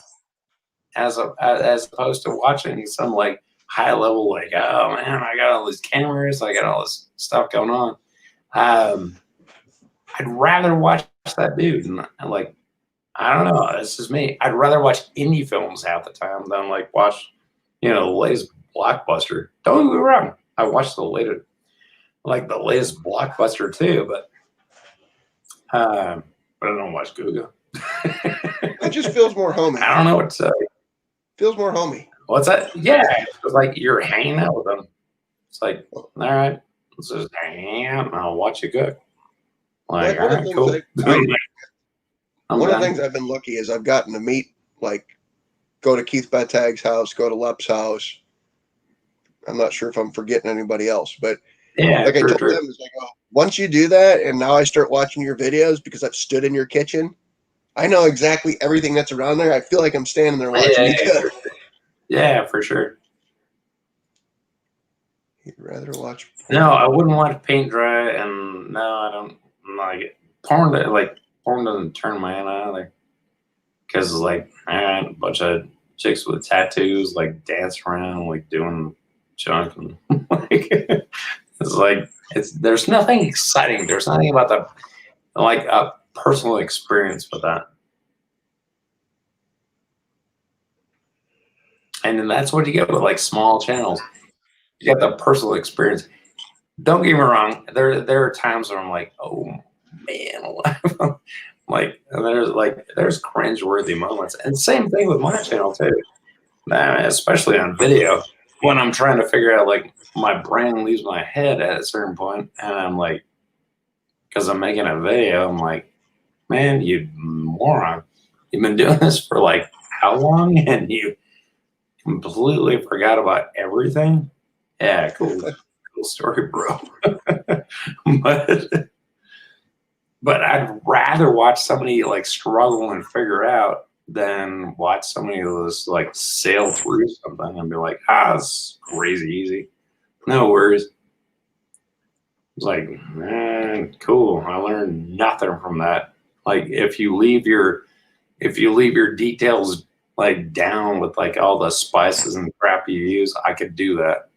S1: as opposed to watching some like high level, like, oh man, I got all these cameras, I got all this stuff going on. I'd rather watch that dude and like, I don't know, this is me. I'd rather watch indie films half the time than like watch, the latest blockbuster. Don't get me wrong, I watched the latest blockbuster too, but I don't watch Google.
S2: It just feels more homey.
S1: I don't know what to say.
S2: Feels more homey.
S1: What's that? Yeah, it's like you're hanging out with them. It's like, all right, let's just hang out and I'll watch you cook. Like, all right, cool.
S2: One of the things I've been lucky is I've gotten to meet, like, go to Keith Battag's house, go to Lep's house. I'm not sure if I'm forgetting anybody else, but
S1: yeah,
S2: like I told them, it's like, once you do that, and now I start watching your videos because I've stood in your kitchen, I know exactly everything that's around there. I feel like I'm standing there watching you cook.
S1: Yeah, for sure.
S2: You'd rather watch
S1: porn? No, I wouldn't watch paint dry, and no, I don't like it. Porn doesn't turn my head either. Because like a bunch of chicks with tattoos like dance around like doing junk and like there's nothing exciting. There's nothing about a personal experience with that. And then that's what you get with like small channels. You got the personal experience. Don't get me wrong. There are times where I'm like, oh man, there's cringeworthy moments. And same thing with my channel too. Especially on video. When I'm trying to figure out, like, my brain leaves my head at a certain point, and I'm like, because I'm making a video, I'm like, man, you moron. You've been doing this for like how long? And you completely forgot about everything? Yeah, cool. Cool story, bro. but but I'd rather watch somebody like struggle and figure out than watch somebody just like sail through something and be like, it's crazy easy. No worries. It's like, man, cool. I learned nothing from that. Like if you leave your details like down with like all the spices and crap you use, I could do that.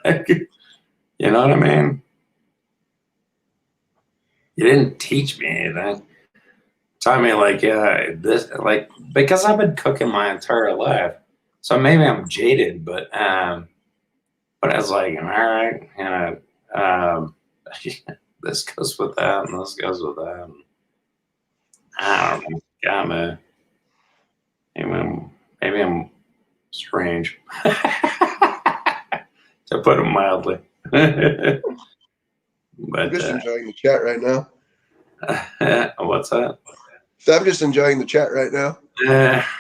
S1: Like, you know what I mean? You didn't teach me anything. Taught me like this, like, because I've been cooking my entire life, so maybe I'm jaded, but I was like, all right, this goes with that, and this goes with that. I don't know. God, maybe I'm strange, to put it mildly. But
S2: I'm just enjoying the chat right now.
S1: What's that?
S2: So I'm just enjoying the chat right now.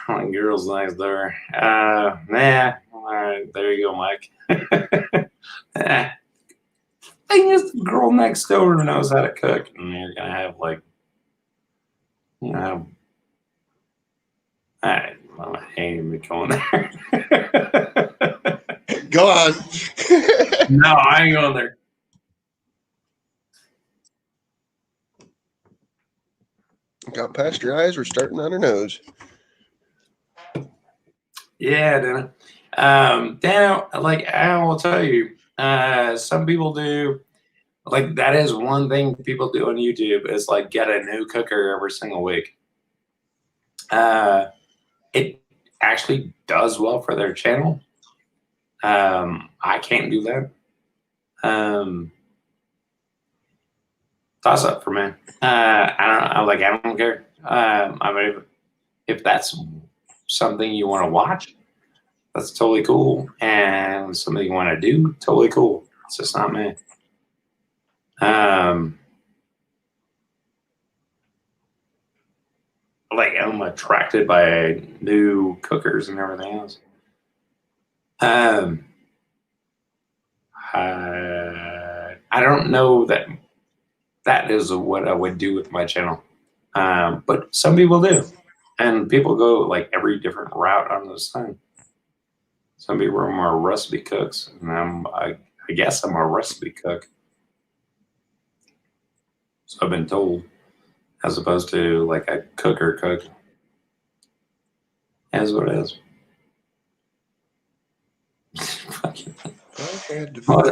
S1: My girl's next door. All right, there you go, Mike. Thing is, the girl next door knows how to cook, and you're gonna have like, you know, I ain't even going there.
S2: Go on.
S1: No, I ain't going there.
S2: Got past your eyes. We're starting on her nose.
S1: Yeah, Dana, like I will tell you, some people do. Like that is one thing people do on YouTube is like get a new cooker every single week. It actually does well for their channel. I can't do that. Toss up for me. I don't care. I mean, if that's something you want to watch, that's totally cool. And something you want to do, totally cool. It's just not me. Like I'm attracted by new cookers and everything else. I don't know that is what I would do with my channel, but some people do, and people go like every different route on this thing. Some people are more recipe cooks, and I guess I'm a recipe cook. So I've been told, as opposed to like a cooker cook. That's what it is.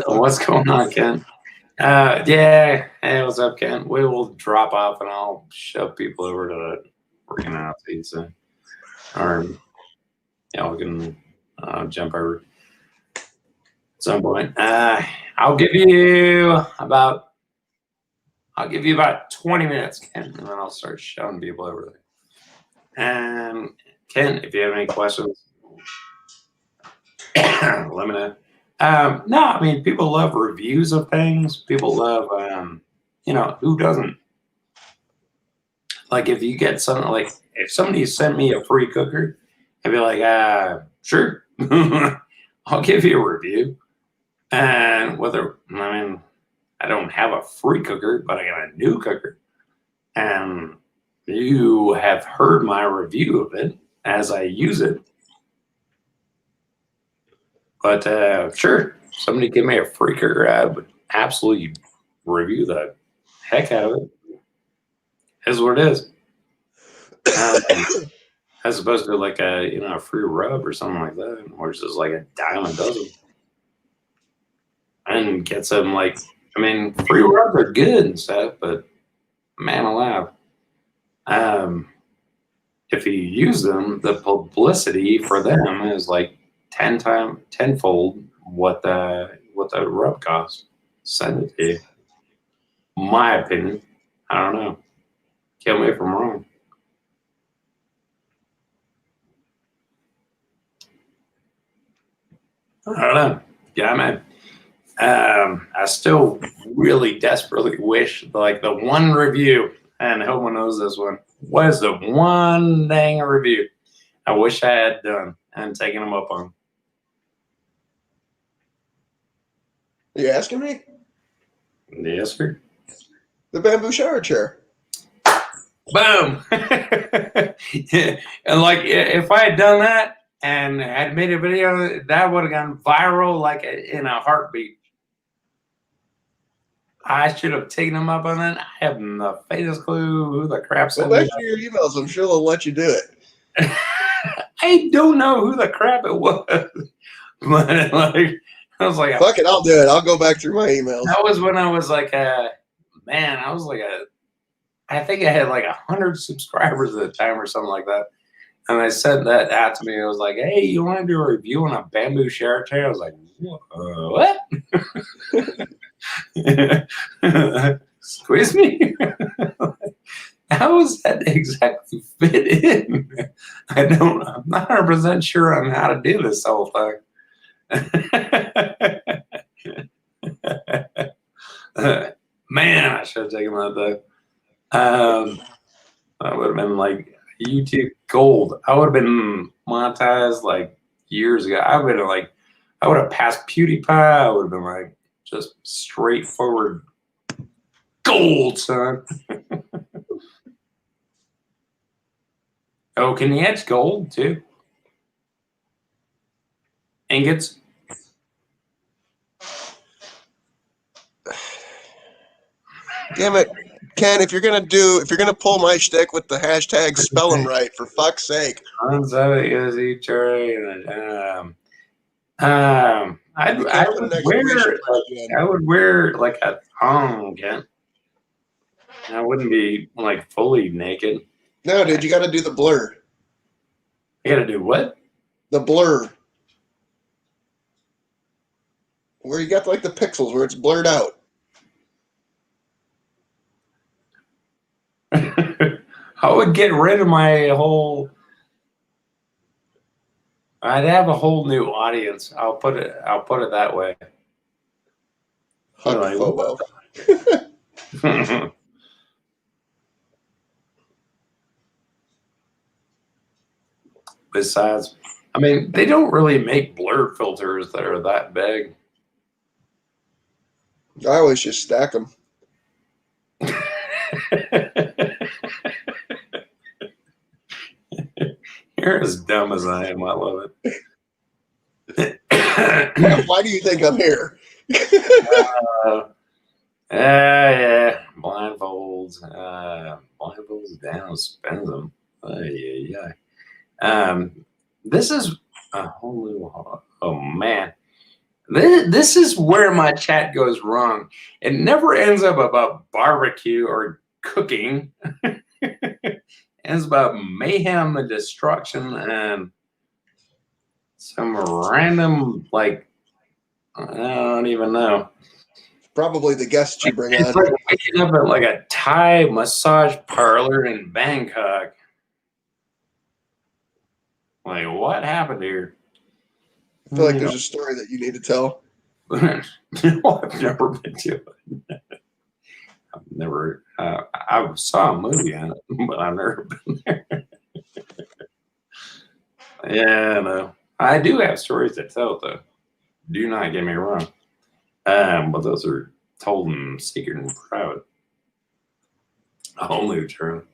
S1: What's going on, Ken? Yeah. Hey, what's up, Ken? We will drop off and I'll shove people over to the freaking out pizza. Or, yeah, we can jump over at some point. I'll give you about 20 minutes, Ken, and then I'll start shoving people over there. And Ken, if you have any questions, let me know. No, I mean, people love reviews of things. People love, who doesn't? Like, if you get something, like, if somebody sent me a free cooker, I'd be like, sure, I'll give you a review. And I don't have a free cooker, but I got a new cooker. And you have heard my review of it as I use it. But sure, somebody give me a free cooker, I would absolutely review the heck out of it. Is what it is. As opposed to like a free rub or something like that, or it's just like a dime a dozen. And get some free rubs are good and stuff, but man alive. If you use them, the publicity for them is like tenfold what the rub costs. Send it to you. My opinion. I don't know. Kill me if I'm wrong. I don't know. Yeah, man. I still really desperately wish, like, the one review, and Homo knows this one, was the one dang review I wish I had done and taken them up on.
S2: Are you asking me?
S1: Yes, sir.
S2: The bamboo shower chair.
S1: Boom. Yeah. And like, if I had done that and had made a video, that would have gone viral like in a heartbeat. I should have taken them up on that. I have the faintest clue who the crap sent
S2: Well,
S1: me.
S2: back to your emails. I'm sure they'll let you do it.
S1: I don't know who the crap it was. But like, I was like,
S2: fuck it, I'll do it. I'll go back through my emails.
S1: That was when I was like, man, I was like I think I had like 100 subscribers at the time or something like that. And I sent that out to me. I was like, hey, you want to do a review on a bamboo shower chair? I was like, what? Squeeze me? How does that exactly fit in? I'm not 100% sure on how to do this whole thing. Man, I should have taken that though. That would have been like YouTube gold. I would have been monetized like years ago. I would have passed PewDiePie. I would have been like just straightforward gold, son. Oh, can you etch gold too? Ingots?
S2: Damn it, Ken! If you're gonna pull my shtick with the hashtag spell them right, for fuck's sake.
S1: I would wear like a thong again. I wouldn't be like fully naked.
S2: No, dude, you got to do the blur.
S1: I got to do what?
S2: The blur. Where you got like the pixels where it's blurred out.
S1: I would get rid of my whole. I'd have a whole new audience. I'll put it that way.
S2: Huck
S1: like,
S2: phobo.
S1: Besides, I mean, they don't really make blur filters that are that big.
S2: I always just stack them.
S1: You're as dumb as I am. I love it.
S2: Why do you think I'm here?
S1: Yeah. Blindfolds. Blindfolds down, spends them. Yeah. This is a whole new. Oh man, this is where my chat goes wrong. It never ends up about barbecue or cooking. It's about mayhem and destruction and some random, like, I don't even know.
S2: Probably the guests you bring on.
S1: It's like waking up at like a Thai massage parlor in Bangkok. Like, what happened here?
S2: I feel like there's a story that you need to tell.
S1: No, I've never been to it. I've never. I saw a movie on it, but I've never been there. Yeah, no. I do have stories to tell, though. Do not get me wrong. But those are told in secret and private. Only true.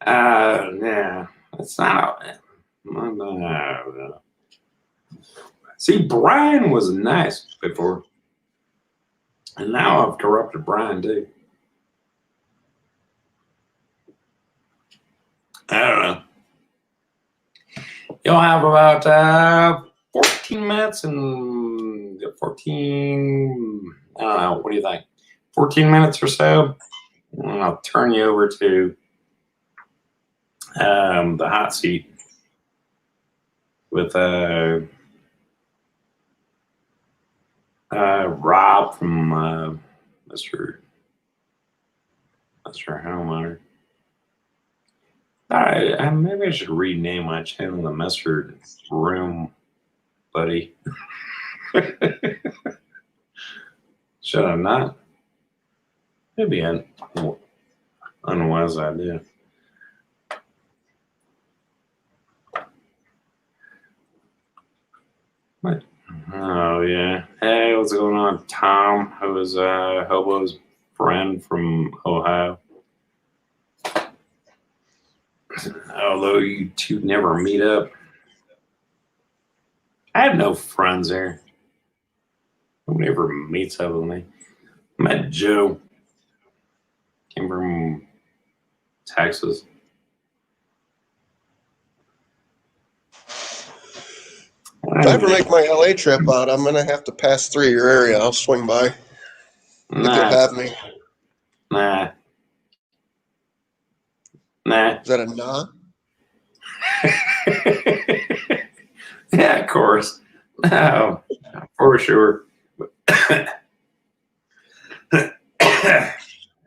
S1: Yeah, it's not. No. See, Brian was nice before, and now I've corrupted Brian too. I don't know. You'll have about 14 minutes and 14. I don't know. What do you think? 14 minutes or so. And I'll turn you over to the hot seat with Rob from Mr. Homeowner. Maybe I should rename my channel to Mr. Room Buddy. Should I not? Maybe an unwise idea. What? Oh yeah. Hey, what's going on? Tom, who is Hobo's friend from Ohio. Although you two never meet up. I have no friends there. Nobody ever meets up with me. I met Joe. Came from Texas.
S2: If I ever make my LA trip out, I'm gonna have to pass through your area. I'll swing by. If you'll have me.
S1: Nah.
S2: Is that a nah?
S1: Yeah, of course. No, for sure.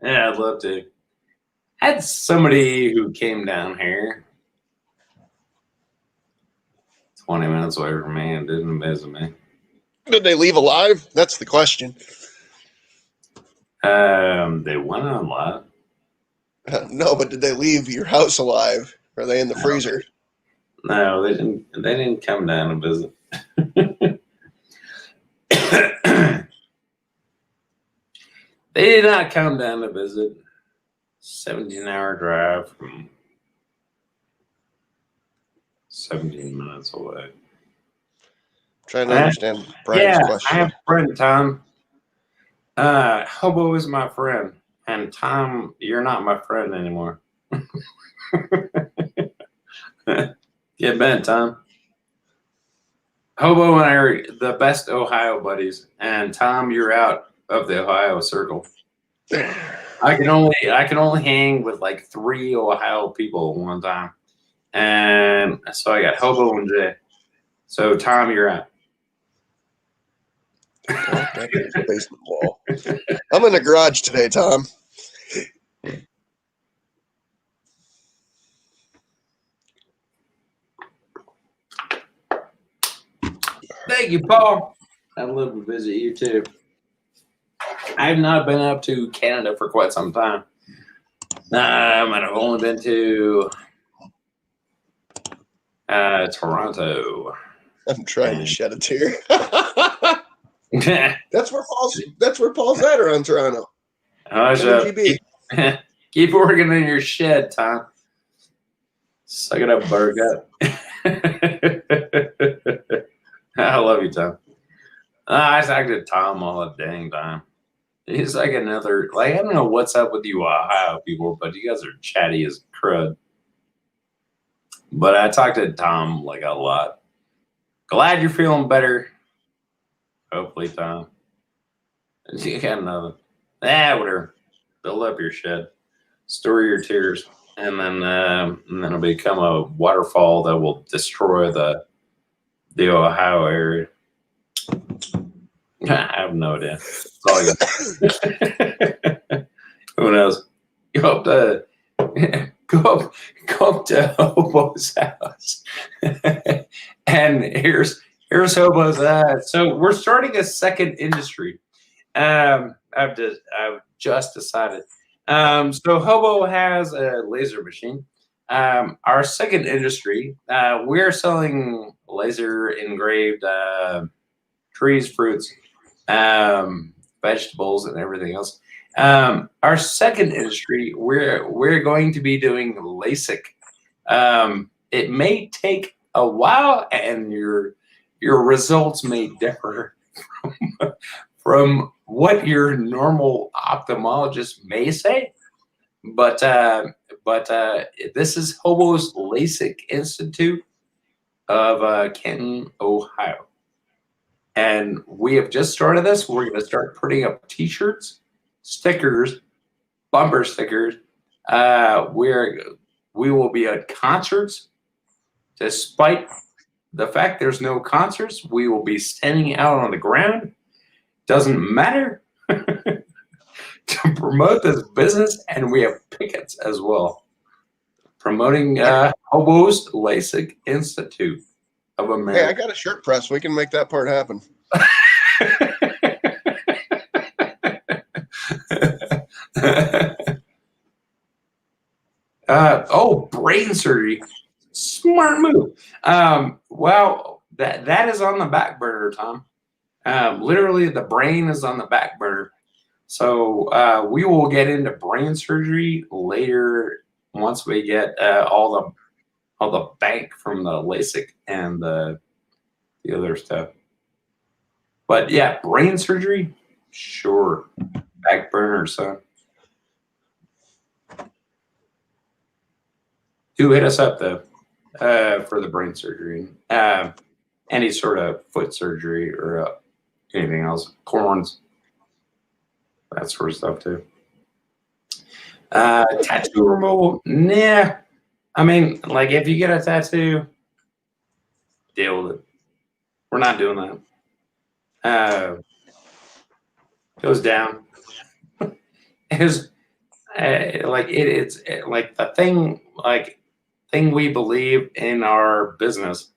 S1: Yeah, I'd love to. I had somebody who came down here 20 minutes away from me and didn't visit me.
S2: Did they leave alive? That's the question.
S1: They went on live.
S2: No, but did they leave your house alive? Are they in the freezer?
S1: No, they didn't. They didn't come down and visit. They did not come down to visit. 17-hour drive from 17 minutes away.
S2: I'm trying to understand Brian's question.
S1: I have a friend, Tom. Hobo is my friend. And Tom, you're not my friend anymore. Get bent, Tom. Hobo and I are the best Ohio buddies. And Tom, you're out of the Ohio circle. I can only hang with like 3 Ohio people at one time. And so I got Hobo and Jay. So Tom, you're out.
S2: Basement wall. I'm in the garage today, Tom.
S1: Thank you, Paul. I'd love to visit you too. I've not been up to Canada for quite some time. I've only been to Toronto.
S2: I'm trying to shed a tear. That's where Paul's at around Toronto.
S1: Keep working in your shed, Tom. Suck it up, buttercup. I love you, Tom. I talk to Tom all the dang time. He's like another, like, I don't know what's up with you Ohio people, but you guys are chatty as crud. But I talk to Tom like a lot. Glad you're feeling better. Hopefully, Tom. You got nothing. Whatever. Build up your shed. Store your tears. And then it'll become a waterfall that will destroy the Ohio area. I have no idea. Who knows? Go up to Hobo's house. And here's Hobo's. So we're starting a second industry. I've just decided. So Hobo has a laser machine. Our second industry, we're selling laser engraved trees, fruits, vegetables, and everything else. Our second industry, we're going to be doing LASIK. It may take a while, and your results may differ from what your normal ophthalmologist may say, but this is Hobo's LASIK Institute of Canton, Ohio. And we have just started this. We're going to start putting up T-shirts, stickers, bumper stickers. We will be at concerts. Despite the fact there's no concerts, we will be standing out on the ground doesn't matter to promote this business, and we have pickets as well. Promoting Hobos LASIK Institute of America.
S2: Hey, I got a shirt press. We can make that part happen.
S1: Brain surgery. Smart move. Well, that is on the back burner, Tom. Literally, the brain is on the back burner. So we will get into brain surgery later once we get all the bank from the LASIK and the other stuff. But yeah, brain surgery, sure, back burner, son. Do hit us up though for the brain surgery. Any sort of foot surgery or anything else, corns, that sort of stuff too. Tattoo removal, nah. I mean, like if you get a tattoo, deal with it. We're not doing that. Goes down. It's like the thing we believe in our business,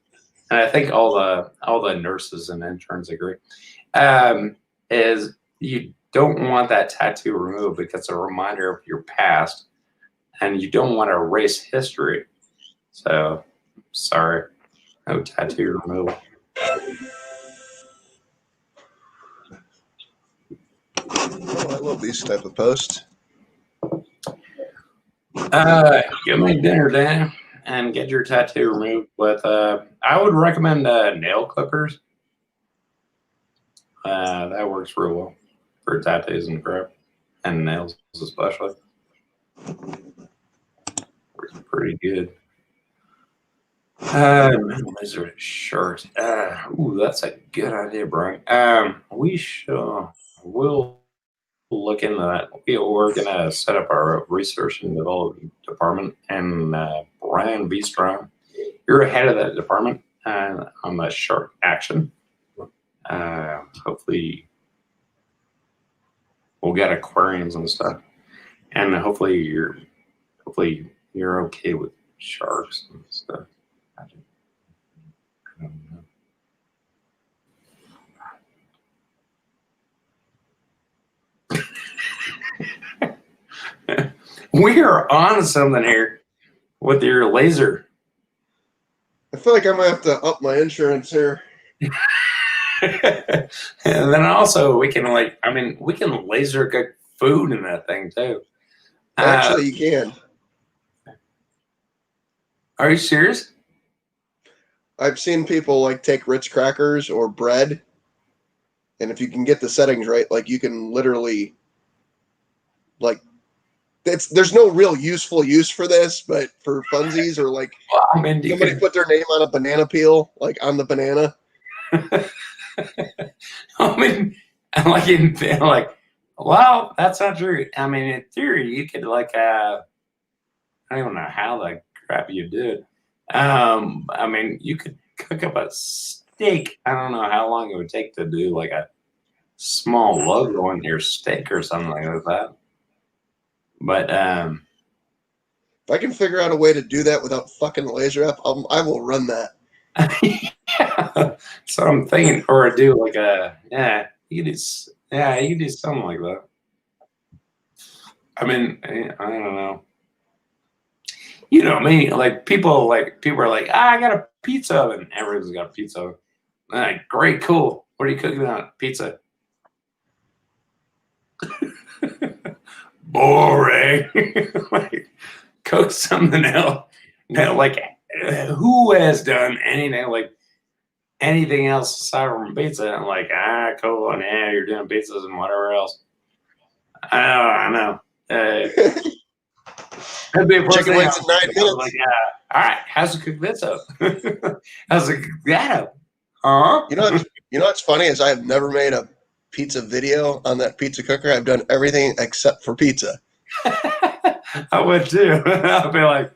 S1: and I think all the nurses and interns agree, is you don't want that tattoo removed because it's a reminder of your past, and you don't want to erase history. So, sorry, no tattoo removal.
S2: Oh, I love these type of posts.
S1: Go make dinner, Dan, and get your tattoo removed. But I would recommend nail clippers. That works real well for tattoos and crap, and nails especially. Works pretty good. Lizard shirt. Ooh, that's a good idea, Brian. We'll look into that. We're gonna set up our research and development department, and Brian Beestrom, you're ahead of that department on the shark action. Hopefully, we'll get aquariums and stuff, and hopefully you're okay with sharks and stuff. I don't know. We are on something here with your laser.
S2: I feel like I might have to up my insurance here.
S1: And then also we can laser cook food in that thing too.
S2: Actually, you can.
S1: Are you serious?
S2: I've seen people like take Ritz crackers or bread, and if you can get the settings right, like you can literally, like, there's no real useful use for this, but for funsies or like somebody put their name on a banana peel, like on the banana.
S1: I mean, well, that's not true. I mean, in theory, you could I don't know how the crap you did. I mean, you could cook up a steak. I don't know how long it would take to do like a small logo on your steak or something like that. But
S2: if I can figure out a way to do that without fucking the laser up, I will run that.
S1: Yeah. So I'm thinking, or do like you could do something like that. I mean, I don't know. You know me, like people are like, I got a pizza oven. Everyone's got a pizza oven. Like, great, cool. What are you cooking on? Pizza. Boring. Like, cook something else. No, like, who has done anything else aside from pizza? I'm like, cool, and yeah, you're doing pizzas and whatever else. I know. That'd be a
S2: chicken wings in 9 minutes.
S1: Like, all right, how's it cook this up? How's it cook that up? Huh?
S2: You know what's funny is I have never made a pizza video on that pizza cooker. I've done everything except for pizza.
S1: I would too. I'd be like,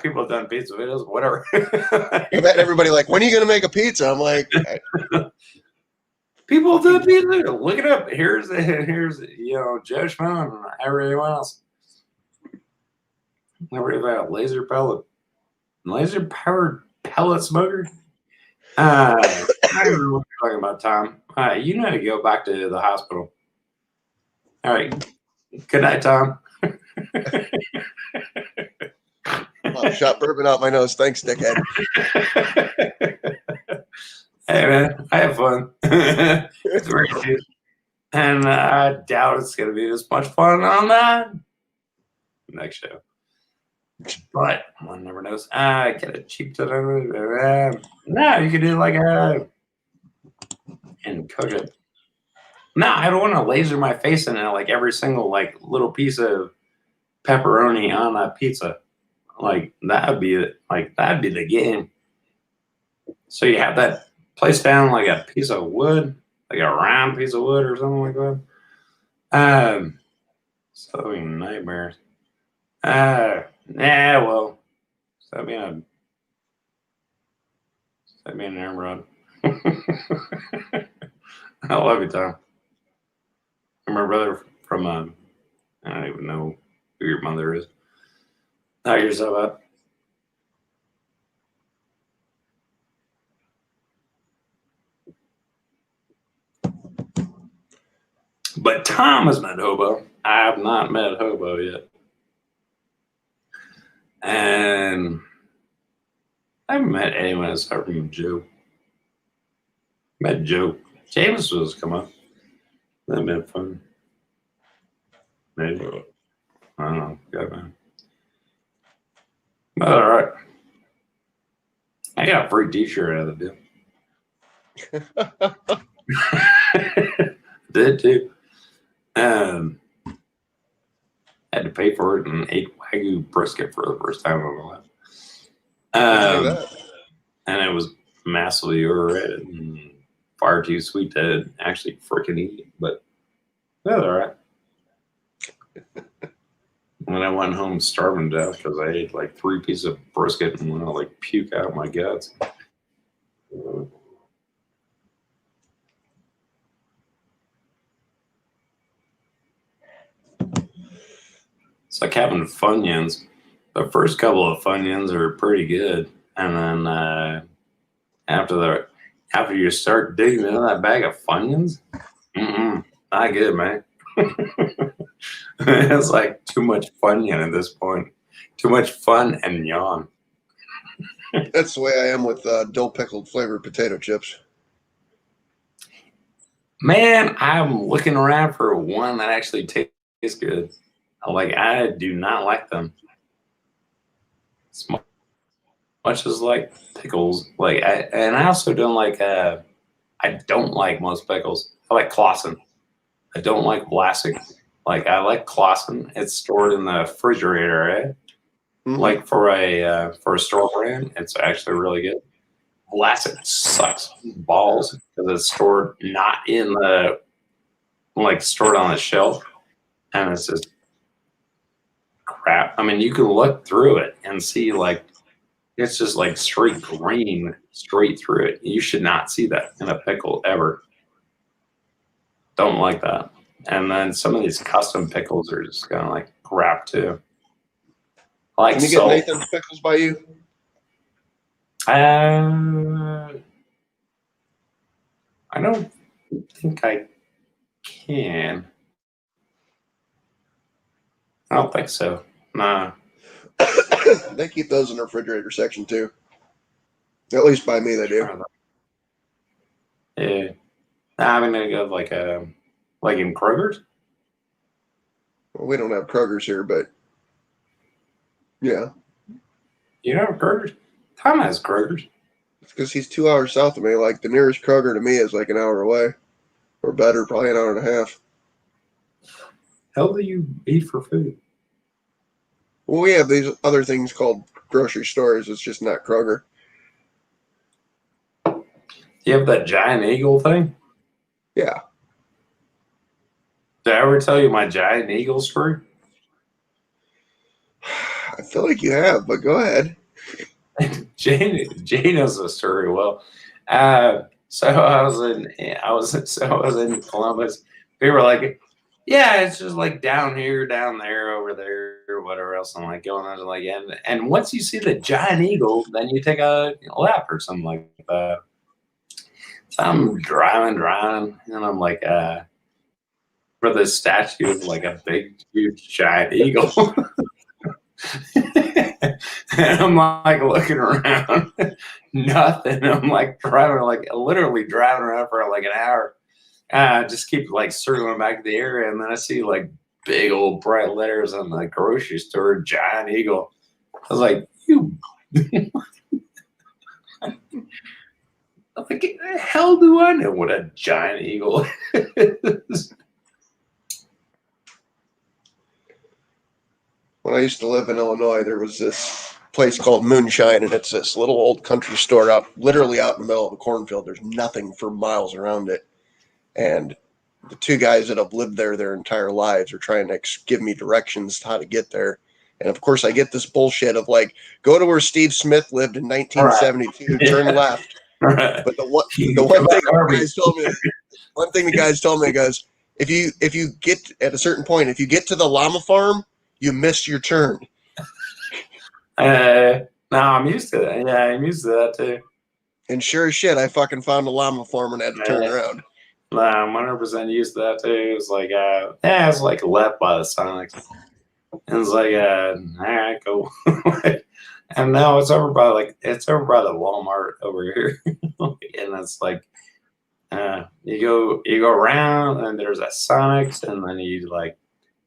S1: people have done pizza videos, whatever.
S2: I bet everybody like, when are you going to make a pizza? I'm like,
S1: People do pizza. Look it up. Here's Joe Schmo and everyone else. Never about laser powered pellet smoker. I don't know what you're talking about, Tom. You know to go back to the hospital. All right. Good night, Tom.
S2: Shot bourbon out my nose. Thanks, dickhead.
S1: Hey, man, I have fun. It's great, dude. And I doubt it's going to be as much fun on that next show. But one never knows. Get a cheap to no, you can do like and cook it. No, I don't want to laser my face in it like every single like little piece of pepperoni on that pizza. Like that'd be the game. So you have that placed down like a piece of wood, like a round piece of wood or something like that. So many nightmares. Yeah, well, send me an emerald. I love you, Tom. I'm my brother from I don't even know who your mother is. How yourself up? But Tom has met Hobo. I have not met Hobo yet. And I haven't met anyone aside from Joe. Met Joe. James was come up. That'd been fun. Maybe. I don't know. God, man. But all right. I got a free t-shirt out of the deal. Did too. Had to pay for it and ate Wagyu brisket for the first time in my life. And it was massively overrated and far too sweet to actually freaking eat. But that's all right. When I went home starving to death because I ate like 3 pieces of brisket and want to like puke out my guts. It's like having Funyuns. The first couple of Funyuns are pretty good, and then after you start digging into that bag of Funyuns, not good, man. It's like too much Funyun at this point. Too much fun and yawn.
S2: That's the way I am with dill pickled flavored potato chips.
S1: Man, I'm looking around for one that actually tastes good. Like, I do not like them. As much as like pickles. Like, I also don't like, I don't like most pickles. I like Clausen. I don't like Vlasic. Like, I like Clausen. It's stored in the refrigerator, right? Mm-hmm. Like for a store brand, it's actually really good. Vlasic sucks balls because it's stored not in the, like, stored on the shelf. And it's just crap. I mean, you can look through it and see like it's just like straight green straight through it. You should not see that in a pickle ever. Don't like that. And then some of these custom pickles are just kind of like crap too. Like,
S2: can you get Nathan's pickles by you?
S1: I don't think I can. I don't think so. Nah.
S2: They keep those in the refrigerator section too. At least by me, they do.
S1: Yeah. Nah, I'm gonna go like in Kroger's.
S2: Well, we don't have Kroger's here, but yeah.
S1: You know Kroger's? Tom has Kroger's.
S2: It's because he's 2 hours south of me. Like the nearest Kroger to me is like an hour away, or better, probably an hour and a half.
S1: Hell, do you eat for food?
S2: Well, we have these other things called grocery stores. It's just not Kroger.
S1: You have that giant eagle thing?
S2: Yeah.
S1: Did I ever tell you my giant eagle story?
S2: I feel like you have, but go ahead.
S1: Jane knows the story well. So I was in Columbus. We were like, yeah, it's just like down here, down there, over there, or whatever else. I'm like going on like, and once you see the giant eagle, then you take a lap or something like that. So I'm driving, and I'm like, for the statue of like a big, huge, giant eagle. And I'm like looking around, nothing. I'm like driving, like literally driving around for like an hour. Just keep like circling back to the area, and then I see like big old bright letters on the grocery store, giant eagle. I was like, you. I'm like, the hell do I know what a giant eagle is?
S2: When I used to live in Illinois, there was this place called Moonshine, and it's this little old country store out, literally out in the middle of a cornfield. There's nothing for miles around it, and the two guys that have lived there their entire lives are trying to give me directions how to get there. And of course, I get this bullshit of like, go to where Steve Smith lived in 1972, turn left.
S1: Right.
S2: But the one thing the guys told me, goes, if you get at a certain point, if you get to the llama farm, you miss your turn.
S1: No, I'm used to that. Yeah, I'm used to that too.
S2: And sure as shit, I fucking found a llama farm and had to turn around.
S1: I'm 100% used to that too. It's like, yeah, it's like left by the Sonics. And it's like, all right, cool. And now it's over by the Walmart over here. And it's like, you go around and there's a Sonics, and then you like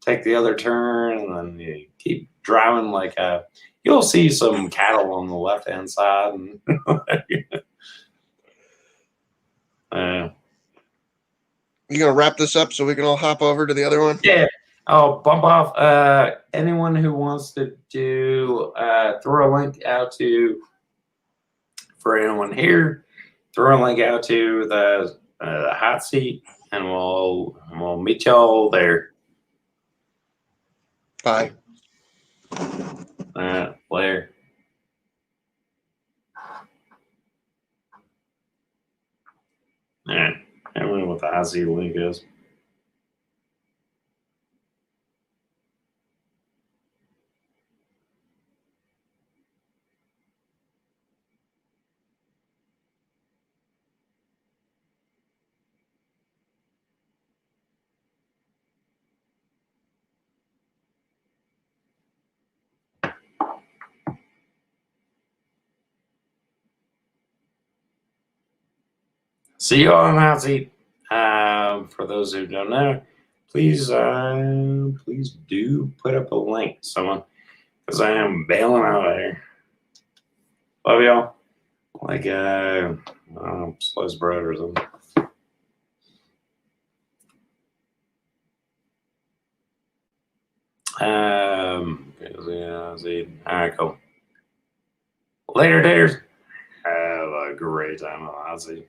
S1: take the other turn, and then you keep driving like you'll see some cattle on the left hand side, and
S2: you gonna wrap this up so we can all hop over to the other one?
S1: Yeah. I'll bump off anyone who wants to do throw a link out to, for anyone here, throw a link out to the hot seat, and we'll meet y'all there.
S2: Bye.
S1: Later. All right. I don't know what the hot seat link is. See you all on the hot seat. For those who don't know, please do put up a link, someone, because I am bailing out of here. Love y'all. Like sliced bread or something. All right, cool. Later, daters. Have a great time on the hot seat.